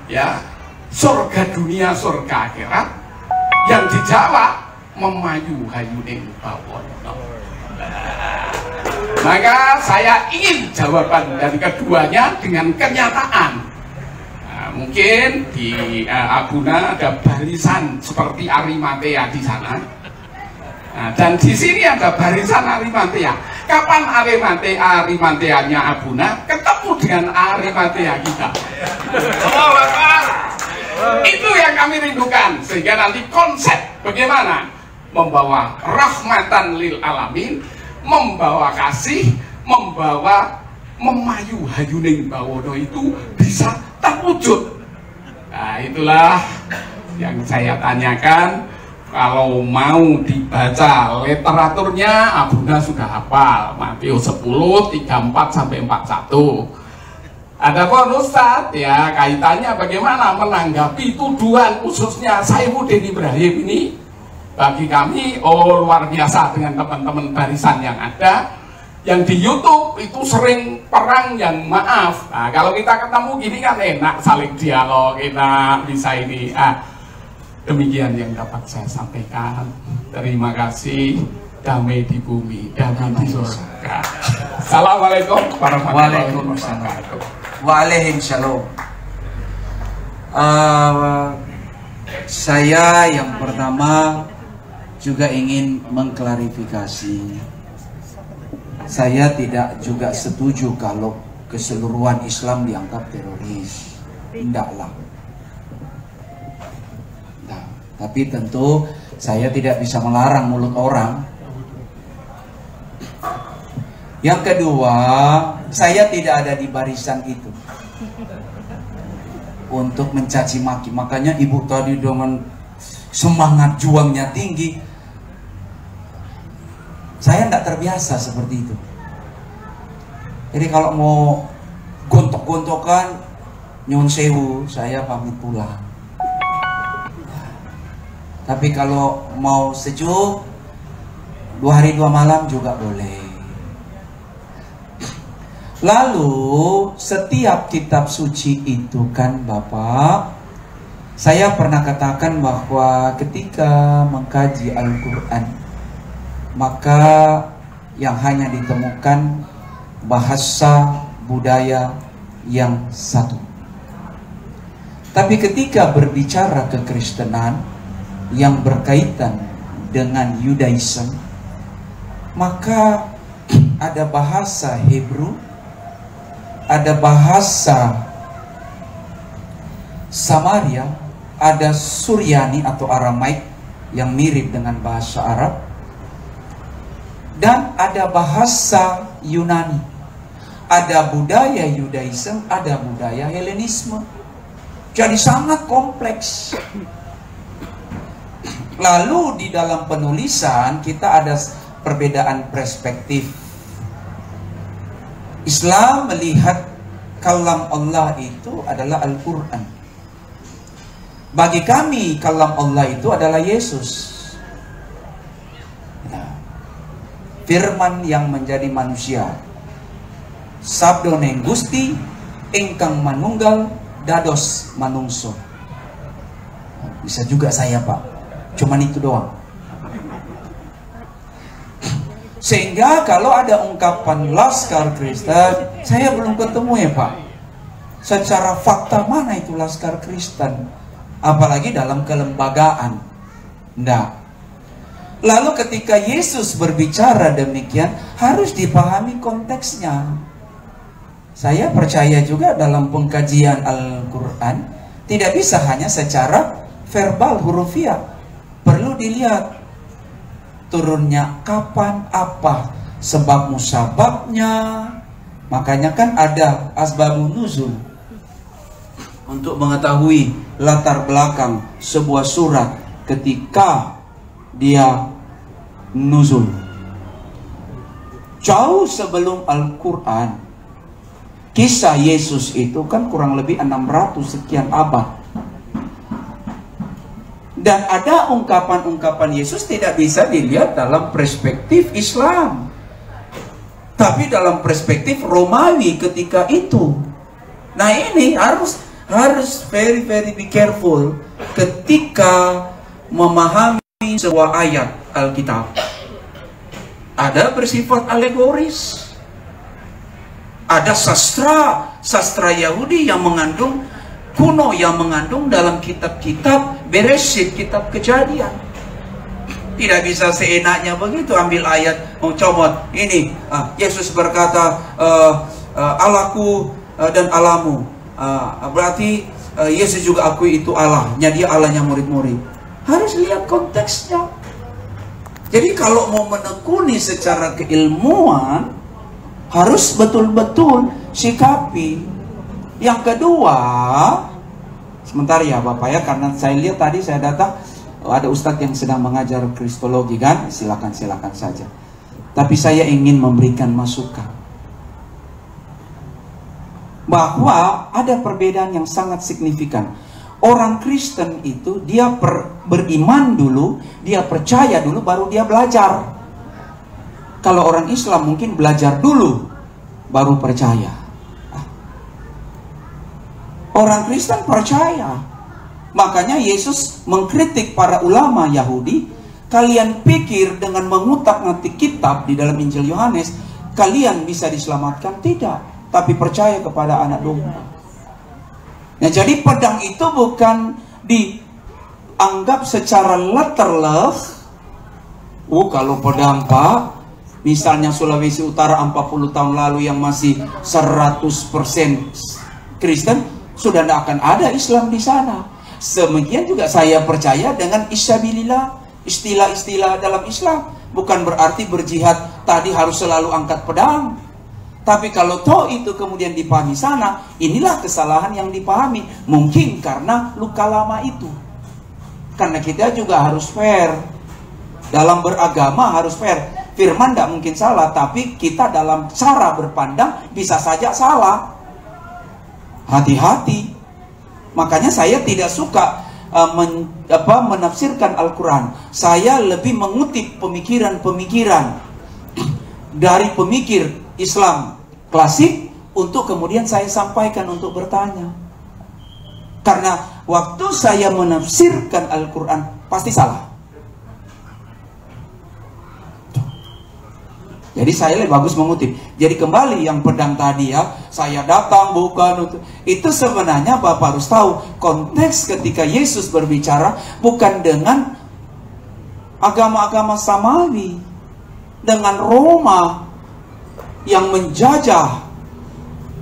[SPEAKER 6] ya surga dunia, surga akhirat, yang dijawab memayu hayuning bawono. Maka saya ingin jawaban dari keduanya dengan kenyataan. Nah, mungkin di Abuna ada barisan seperti Arimatea di sana. Nah, dan di sini ada barisan Arimatea. Kapan Arimateanya Abuna ketemu dengan Arimatea kita? Itu yang kami rindukan, sehingga nanti konsep bagaimana membawa rahmatan lil alamin, membawa kasih, membawa memayu hayuning bawono itu bisa terwujud. Nah, itulah yang saya tanyakan. Kalau mau dibaca literaturnya, Abuna sudah hafal Matius 10, 34 sampai 41. Adapun Ustadz ya, kaitannya bagaimana menanggapi tuduhan khususnya Saifuddin Ibrahim ini. Bagi kami, luar biasa dengan teman-teman barisan yang ada. Yang di YouTube itu sering perang yang maaf. Nah, kalau kita ketemu gini kan enak, saling dialog, kita bisa ini. Demikian yang dapat saya sampaikan. Terima kasih. Damai di bumi, damai di surga. Assalamualaikum warahmatullahi wabarakatuh.
[SPEAKER 1] Waalaikumsalam. Saya yang pertama juga ingin mengklarifikasi. Saya tidak juga setuju kalau keseluruhan Islam dianggap teroris. Tidaklah. Nah, tapi tentu saya tidak bisa melarang mulut orang. Yang kedua, saya tidak ada di barisan itu untuk mencaci maki. Makanya ibu tadi dengan semangat juangnya tinggi. Saya tidak terbiasa seperti itu. Jadi kalau mau gontok-gontokan, nyun sewu, saya pamit pulang. Tapi kalau mau sejuk, 2 hari 2 malam juga boleh. Lalu setiap kitab suci itu kan Bapak, saya pernah katakan bahwa ketika mengkaji Al-Quran, maka yang hanya ditemukan bahasa budaya yang satu. Tapi ketika berbicara kekristenan yang berkaitan dengan Yudaism, maka ada bahasa Hebrew, ada bahasa Samaria, ada Suryani atau Aramaik yang mirip dengan bahasa Arab, dan ada bahasa Yunani. Ada budaya Yudaism, ada budaya Helenisme. Jadi sangat kompleks. Lalu di dalam penulisan kita ada perbedaan perspektif. Islam melihat kalam Allah itu adalah Al-Quran. Bagi kami kalam Allah itu adalah Yesus. Nah, firman yang menjadi manusia. Sabdone Gusti ingkang manunggal dados manungso. Bisa juga saya, Pak. Cuman itu doang. Sehingga kalau ada ungkapan Laskar Kristen, saya belum ketemu ya, Pak. Secara fakta mana itu Laskar Kristen? Apalagi dalam kelembagaan. Enggak. Lalu ketika Yesus berbicara demikian, harus dipahami konteksnya. Saya percaya juga dalam pengkajian Al-Quran, tidak bisa hanya secara verbal, hurufiah. Perlu dilihat turunnya kapan, apa sebab musababnya. Makanya kan ada asbabun nuzul, untuk mengetahui latar belakang sebuah surat ketika dia nuzul. Jauh sebelum Al-Quran, kisah Yesus itu kan kurang lebih 600 sekian abad. Dan ada ungkapan-ungkapan Yesus tidak bisa dilihat dalam perspektif Islam, tapi dalam perspektif Romawi ketika itu. Nah ini harus very be careful ketika memahami sebuah ayat Alkitab. Ada bersifat alegoris, ada sastra Yahudi yang mengandung kuno, yang mengandung dalam kitab-kitab Bereshit, kitab Kejadian. Tidak bisa seenaknya begitu ambil ayat comot. Ini Yesus berkata Allahku dan Allahmu. Berarti Yesus juga akui itu Allahnya, dia Allahnya murid-murid. Harus lihat konteksnya. Jadi kalau mau menekuni secara keilmuan, harus betul-betul sikapi. Yang kedua, sebentar ya Bapak ya, karena saya lihat tadi saya datang ada ustadz yang sedang mengajar kristologi kan, silakan saja. Tapi saya ingin memberikan masukan bahwa ada perbedaan yang sangat signifikan. Orang Kristen itu dia beriman dulu, dia percaya dulu, baru dia belajar. Kalau orang Islam mungkin belajar dulu, baru percaya. Orang Kristen percaya. Makanya Yesus mengkritik para ulama Yahudi. Kalian pikir dengan mengutak-ngatik kitab di dalam Injil Yohanes, kalian bisa diselamatkan? Tidak. Tapi percaya kepada anak domba. Nah, jadi pedang itu bukan dianggap secara letterless. Kalau pedang Pak, misalnya Sulawesi Utara 40 tahun lalu yang masih 100% Kristen, sudah tidak akan ada Islam di sana. Demikian juga saya percaya dengan isabilillah, istilah-istilah dalam Islam. Bukan berarti berjihad tadi harus selalu angkat pedang. Tapi kalau toh itu kemudian dipahami sana, inilah kesalahan yang dipahami. Mungkin karena luka lama itu. Karena kita juga harus fair. Dalam beragama harus fair. Firman tidak mungkin salah, tapi kita dalam cara berpandang bisa saja salah. Hati-hati. Makanya saya tidak suka menafsirkan Al-Quran. Saya lebih mengutip pemikiran-pemikiran dari pemikir Islam klasik untuk kemudian saya sampaikan untuk bertanya. Karena waktu saya menafsirkan Al-Quran pasti salah. Jadi saya lebih bagus mengutip. Jadi kembali yang pedang tadi ya, saya datang bukan untuk itu. Sebenarnya Bapak harus tahu konteks ketika Yesus berbicara bukan dengan agama-agama Samawi, dengan Roma yang menjajah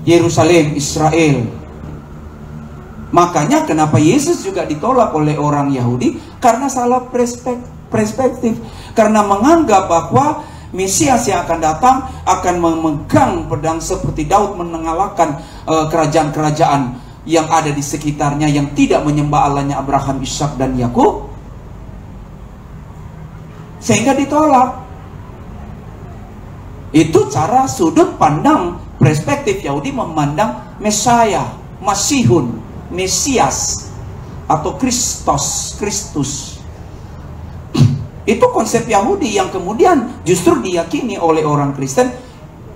[SPEAKER 1] Yerusalem, Israel. Makanya kenapa Yesus juga ditolak oleh orang Yahudi? Karena salah perspektif. Karena menganggap bahwa Mesias yang akan datang akan memegang pedang seperti Daud mengalahkan kerajaan-kerajaan yang ada di sekitarnya yang tidak menyembah Allahnya Abraham, Ishak dan Yakub. Sehingga ditolak. Itu cara sudut pandang perspektif Yahudi memandang Mesaya, Masihun, Mesias atau Kristus. Itu konsep Yahudi yang kemudian justru diyakini oleh orang Kristen,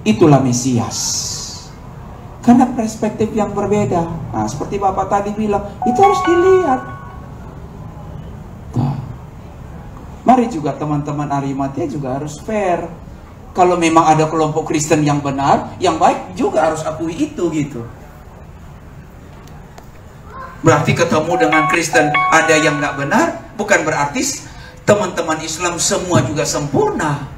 [SPEAKER 1] itulah Mesias. Karena perspektif yang berbeda. Nah, seperti Bapak tadi bilang, itu harus dilihat. Nah, mari juga teman-teman Arimatea juga harus fair. Kalau memang ada kelompok Kristen yang benar, yang baik juga harus akui itu gitu. Berarti ketemu dengan Kristen ada yang nggak benar, bukan berarti teman-teman Islam semua juga sempurna.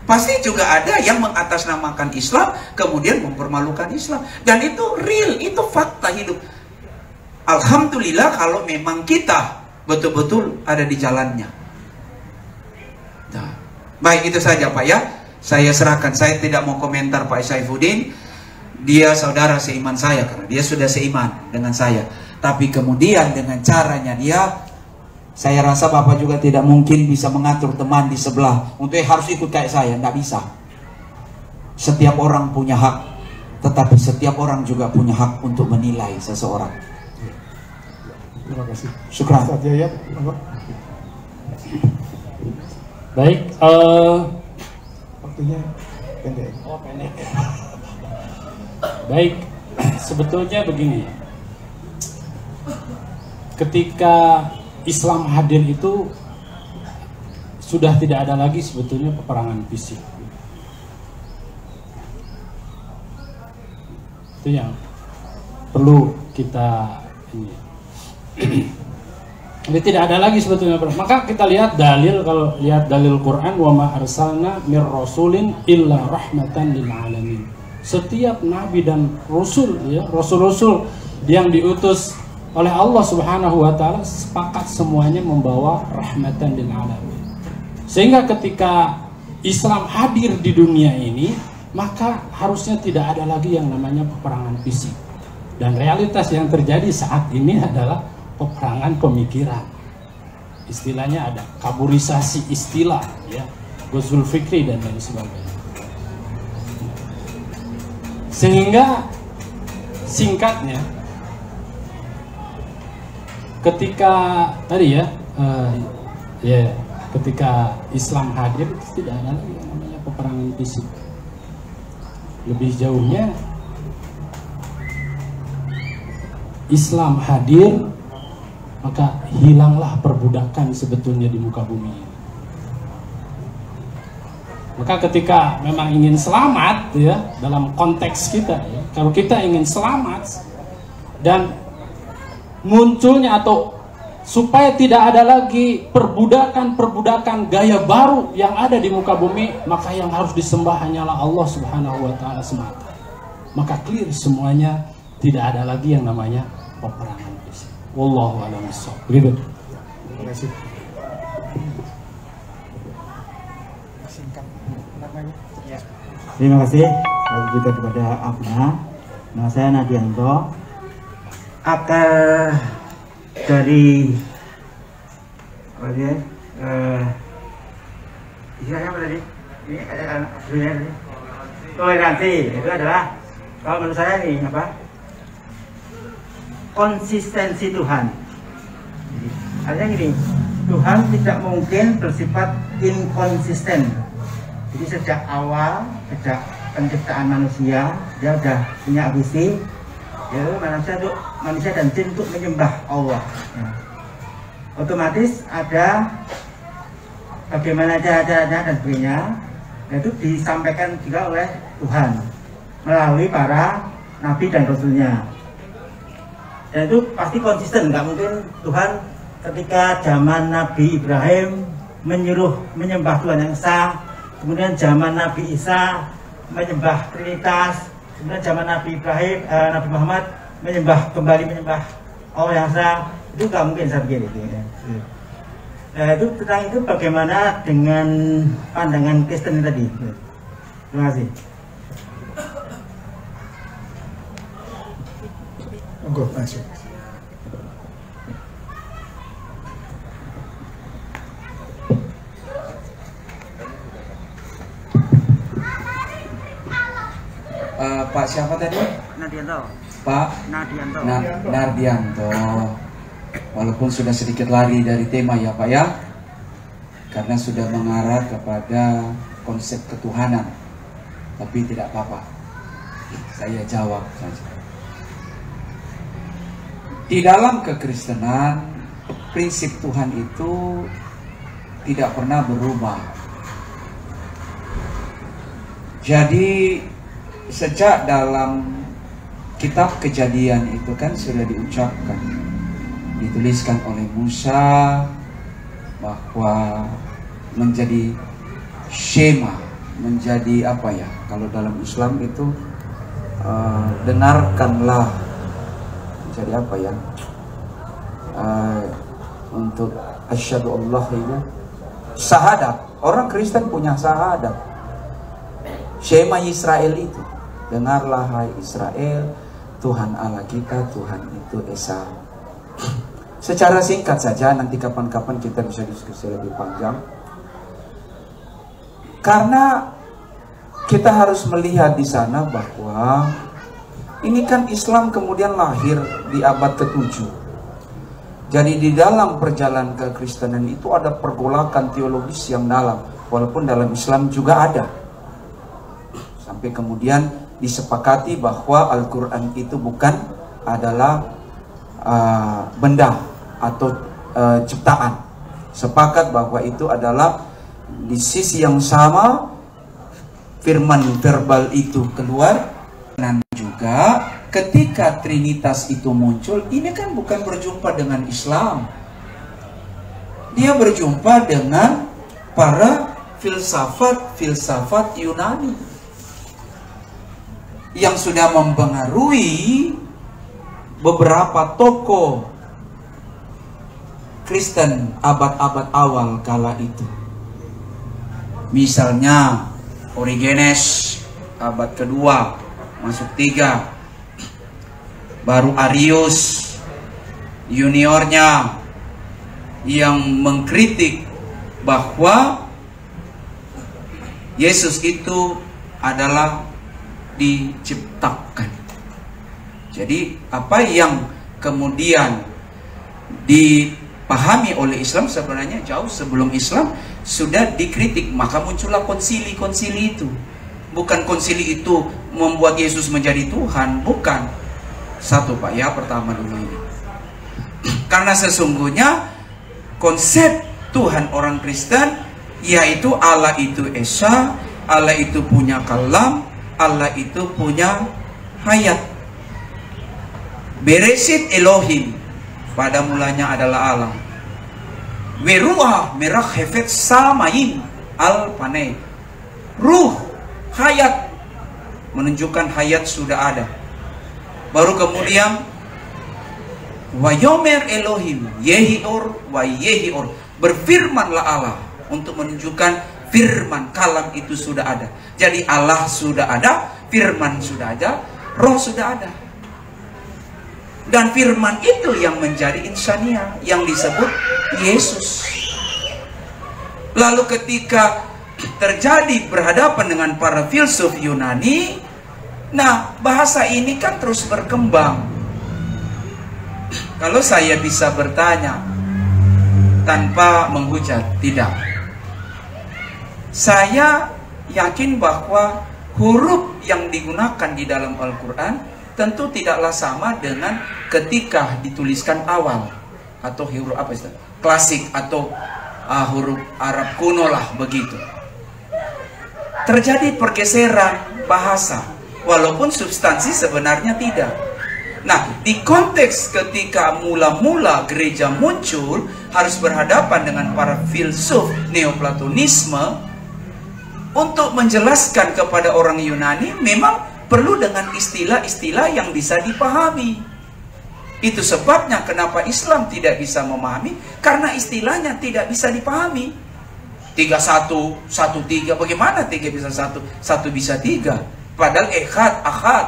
[SPEAKER 1] Pasti juga ada yang mengatasnamakan Islam, kemudian mempermalukan Islam. Dan itu real, itu fakta hidup. Alhamdulillah kalau memang kita betul-betul ada di jalannya. Nah, baik, itu saja Pak ya. Saya serahkan, saya tidak mau komentar Pak Saifuddin. Dia saudara seiman saya, karena dia sudah seiman dengan saya. Tapi kemudian dengan caranya dia, saya rasa Bapak juga tidak mungkin bisa mengatur teman di sebelah untuk harus ikut kayak saya, nggak bisa. Setiap orang punya hak, tetapi setiap orang juga punya hak untuk menilai seseorang.
[SPEAKER 2] Terima kasih.
[SPEAKER 1] Syukran.
[SPEAKER 2] Ya.
[SPEAKER 4] Baik,
[SPEAKER 2] Waktunya pendek.
[SPEAKER 4] oh pendek. Baik, sebetulnya begini, ketika Islam hadir itu sudah tidak ada lagi sebetulnya peperangan fisik. Itu yang perlu kita ini. Jadi tidak ada lagi sebetulnya. Maka kita lihat dalil, kalau lihat dalil Quran, wa ma arsalna mir rasulin illa rahmatan lil alamin. Setiap nabi dan rasul, ya, rasul-rasul yang diutus oleh Allah Subhanahu wa taala sepakat semuanya membawa rahmatan lil alamin. Sehingga ketika Islam hadir di dunia ini, maka harusnya tidak ada lagi yang namanya peperangan fisik. Dan realitas yang terjadi saat ini adalah peperangan pemikiran. Istilahnya ada kaburisasi istilah, ya, ghazwul fikri dan lain sebagainya. Sehingga singkatnya, ketika tadi ketika Islam hadir itu tidak ada lagi yang namanya peperangan fisik. Lebih jauhnya, Islam hadir, maka hilanglah perbudakan sebetulnya di muka bumi ini. Maka ketika memang ingin selamat, ya, dalam konteks kita, ya, kalau kita ingin selamat dan munculnya atau supaya tidak ada lagi perbudakan gaya baru yang ada di muka bumi, maka yang harus disembah hanyalah Allah Subhanahu wa taala semata. Maka clear semuanya, tidak ada lagi yang namanya peperangan fisik. Wallahu a'lam bishawab. Begitu.
[SPEAKER 2] Terima kasih.
[SPEAKER 7] Terima kasih juga kepada Abna. Nama saya Nadianto. Akar dari istilahnya apa tadi? Ini ada toleransi. Itu adalah, kalau menurut saya ini apa? Konsistensi Tuhan. Artinya gini, Tuhan tidak mungkin bersifat inkonsisten. Jadi sejak awal, sejak penciptaan manusia, dia sudah punya visi, yaitu manusia dan jin untuk menyembah Allah. Ya. Otomatis ada bagaimana caranya dan sebagainya, itu disampaikan juga oleh Tuhan melalui para nabi dan rasulnya. Dan itu pasti konsisten, nggak mungkin Tuhan ketika zaman Nabi Ibrahim menyuruh menyembah Tuhan yang esa, kemudian zaman Nabi Isa menyembah Trinitas, kemudian zaman Nabi Nabi Muhammad kembali menyembah Allah yang esa, itu nggak mungkin saya pikir itu. Nah, itu tentang itu bagaimana dengan pandangan Kristen tadi. Terima kasih.
[SPEAKER 2] Monggo, masuk.
[SPEAKER 1] Pak siapa tadi?
[SPEAKER 7] Nadianto.
[SPEAKER 1] Pak
[SPEAKER 7] Nadianto.
[SPEAKER 1] Nardianto. Walaupun sudah sedikit lari dari tema ya Pak ya. karena sudah mengarah kepada konsep ketuhanan. Tapi tidak apa-apa, saya jawab saja. Di dalam kekristenan, prinsip Tuhan itu tidak pernah berubah. Jadi sejak dalam kitab Kejadian itu kan sudah diucapkan, dituliskan oleh Musa bahwa menjadi Shema, menjadi apa ya, kalau dalam Islam itu dengarkanlah, menjadi apa ya, untuk asyhadu Allah itu syahadat. Orang Kristen punya syahadat, Shema Israel itu, dengarlah hai Israel, Tuhan Allah kita, Tuhan itu Esa. Secara singkat saja, nanti kapan-kapan kita bisa diskusi lebih panjang. Karena kita harus melihat di sana bahwa ini kan Islam kemudian lahir di abad ke-7. Jadi di dalam perjalanan kekristenan itu ada pergolakan teologis yang dalam, walaupun dalam Islam juga ada. Sampai kemudian disepakati bahwa Al-Quran itu bukan adalah benda atau ciptaan. Sepakat bahwa itu adalah di sisi yang sama firman verbal itu keluar. Dan juga ketika Trinitas itu muncul, ini kan bukan berjumpa dengan Islam, dia berjumpa dengan para filsafat Yunani yang sudah mempengaruhi beberapa tokoh Kristen abad-abad awal kala itu. Misalnya Origenes abad kedua masuk 3, baru Arius juniornya yang mengkritik bahwa Yesus itu adalah diciptakan. Jadi apa yang kemudian dipahami oleh Islam sebenarnya jauh sebelum Islam sudah dikritik, maka muncullah konsili-konsili itu. Bukan konsili itu membuat Yesus menjadi Tuhan, bukan. Satu Pak ya, pertama dulu ini. Karena sesungguhnya konsep Tuhan orang Kristen yaitu Allah itu Esa, Allah itu punya kalam, Allah itu punya hayat. Beresit Elohim, pada mulanya adalah Allah. Weruah merah hefet samain al panei. Ruh, hayat, menunjukkan hayat sudah ada. Baru kemudian Wayomer Elohim Yehior wa Yehior, berfirmanlah Allah, untuk menunjukkan firman kalam itu sudah ada. Jadi Allah sudah ada, firman sudah ada, roh sudah ada. Dan firman itu yang menjadi insania, yang disebut Yesus. Lalu ketika terjadi berhadapan dengan para filsuf Yunani, nah bahasa ini kan terus berkembang. Kalau saya bisa bertanya tanpa menghujat, tidak. Saya yakin bahwa huruf yang digunakan di dalam Al-Quran tentu tidaklah sama dengan ketika dituliskan awal, atau huruf apa itu? Klasik atau huruf Arab kuno lah begitu. Terjadi pergeseran bahasa, walaupun substansi sebenarnya tidak. Nah, di konteks ketika mula-mula gereja muncul harus berhadapan dengan para filsuf Neoplatonisme, untuk menjelaskan kepada orang Yunani memang perlu dengan istilah-istilah yang bisa dipahami. Itu sebabnya kenapa Islam tidak bisa memahami, karena istilahnya tidak bisa dipahami. 3-1, 1-3, bagaimana 3 bisa 1, 1 bisa 3? Padahal echad, ahad.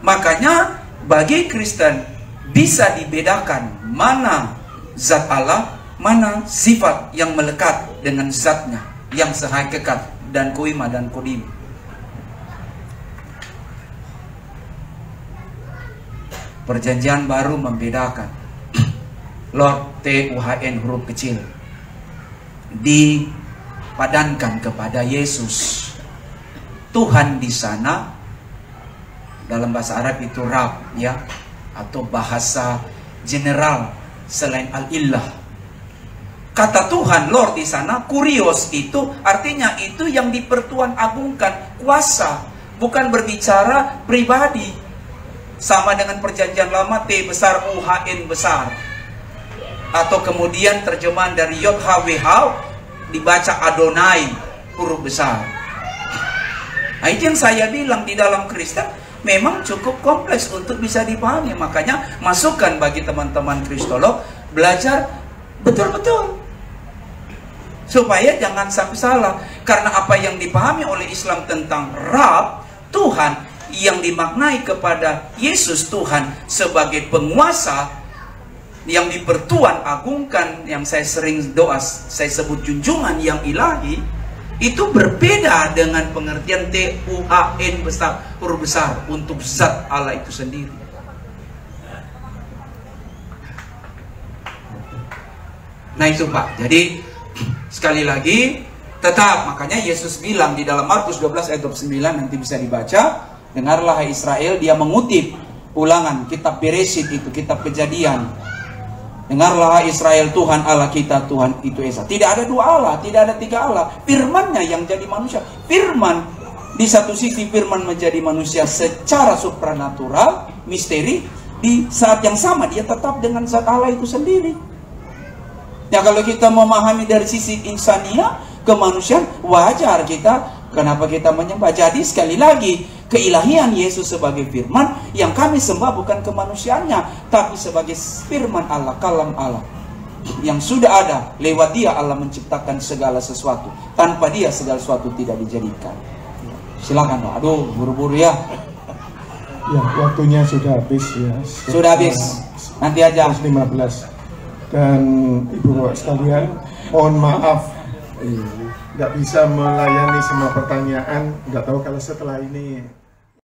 [SPEAKER 1] Makanya bagi Kristen bisa dibedakan mana zat Allah, mana sifat yang melekat dengan zatnya yang sehakikat dan koima dan kodim. Perjanjian baru membedakan Lord, TUHN huruf kecil, dipadankan kepada Yesus. Tuhan di sana dalam bahasa Arab itu Rab, ya, atau bahasa general selain Al-Ilah. Kata Tuhan, Lord di sana, kurios itu artinya itu yang dipertuan agungkan, kuasa, bukan berbicara pribadi. Sama dengan perjanjian lama, T besar, UHN besar. Atau kemudian terjemahan dari YHWH dibaca Adonai, huruf besar. Nah, itu yang saya bilang, di dalam Kristen memang cukup kompleks untuk bisa dipahami. Makanya masukan bagi teman-teman kristolog, belajar betul-betul supaya jangan sampai salah. Karena apa yang dipahami oleh Islam tentang Rab, Tuhan, yang dimaknai kepada Yesus Tuhan sebagai penguasa yang dipertuan agungkan, yang saya sering doa, saya sebut junjungan yang ilahi, itu berbeda dengan pengertian TUHN besar, huruf besar, untuk zat Allah itu sendiri. Nah itu Pak, jadi sekali lagi tetap, makanya Yesus bilang di dalam Markus 12 ayat 29, nanti bisa dibaca, dengarlah hai Israel, dia mengutip ulangan kitab Beresit itu, kitab Kejadian. Dengarlah Israel, Tuhan Allah kita, Tuhan itu Esa. Tidak ada dua Allah, tidak ada tiga Allah. Firman-Nya yang jadi manusia. Firman, di satu sisi firman menjadi manusia secara supranatural, misteri. Di saat yang sama dia tetap dengan zat Allah itu sendiri. Ya kalau kita memahami dari sisi insania, kemanusiaan, wajar kita, kenapa kita menyembah. Jadi sekali lagi, keilahian Yesus sebagai firman yang kami sembah bukan kemanusiaannya, tapi sebagai firman Allah, kalam Allah yang sudah ada. Lewat dia Allah menciptakan segala sesuatu, tanpa dia segala sesuatu tidak dijadikan. Silakan Pak. Aduh, buru-buru ya.
[SPEAKER 2] Ya, waktunya sudah habis ya.
[SPEAKER 1] Sudah habis. Nanti aja
[SPEAKER 2] 15. Dan Ibu Bapak sekalian, mohon maaf nggak bisa melayani semua pertanyaan. Nggak tahu kalau setelah ini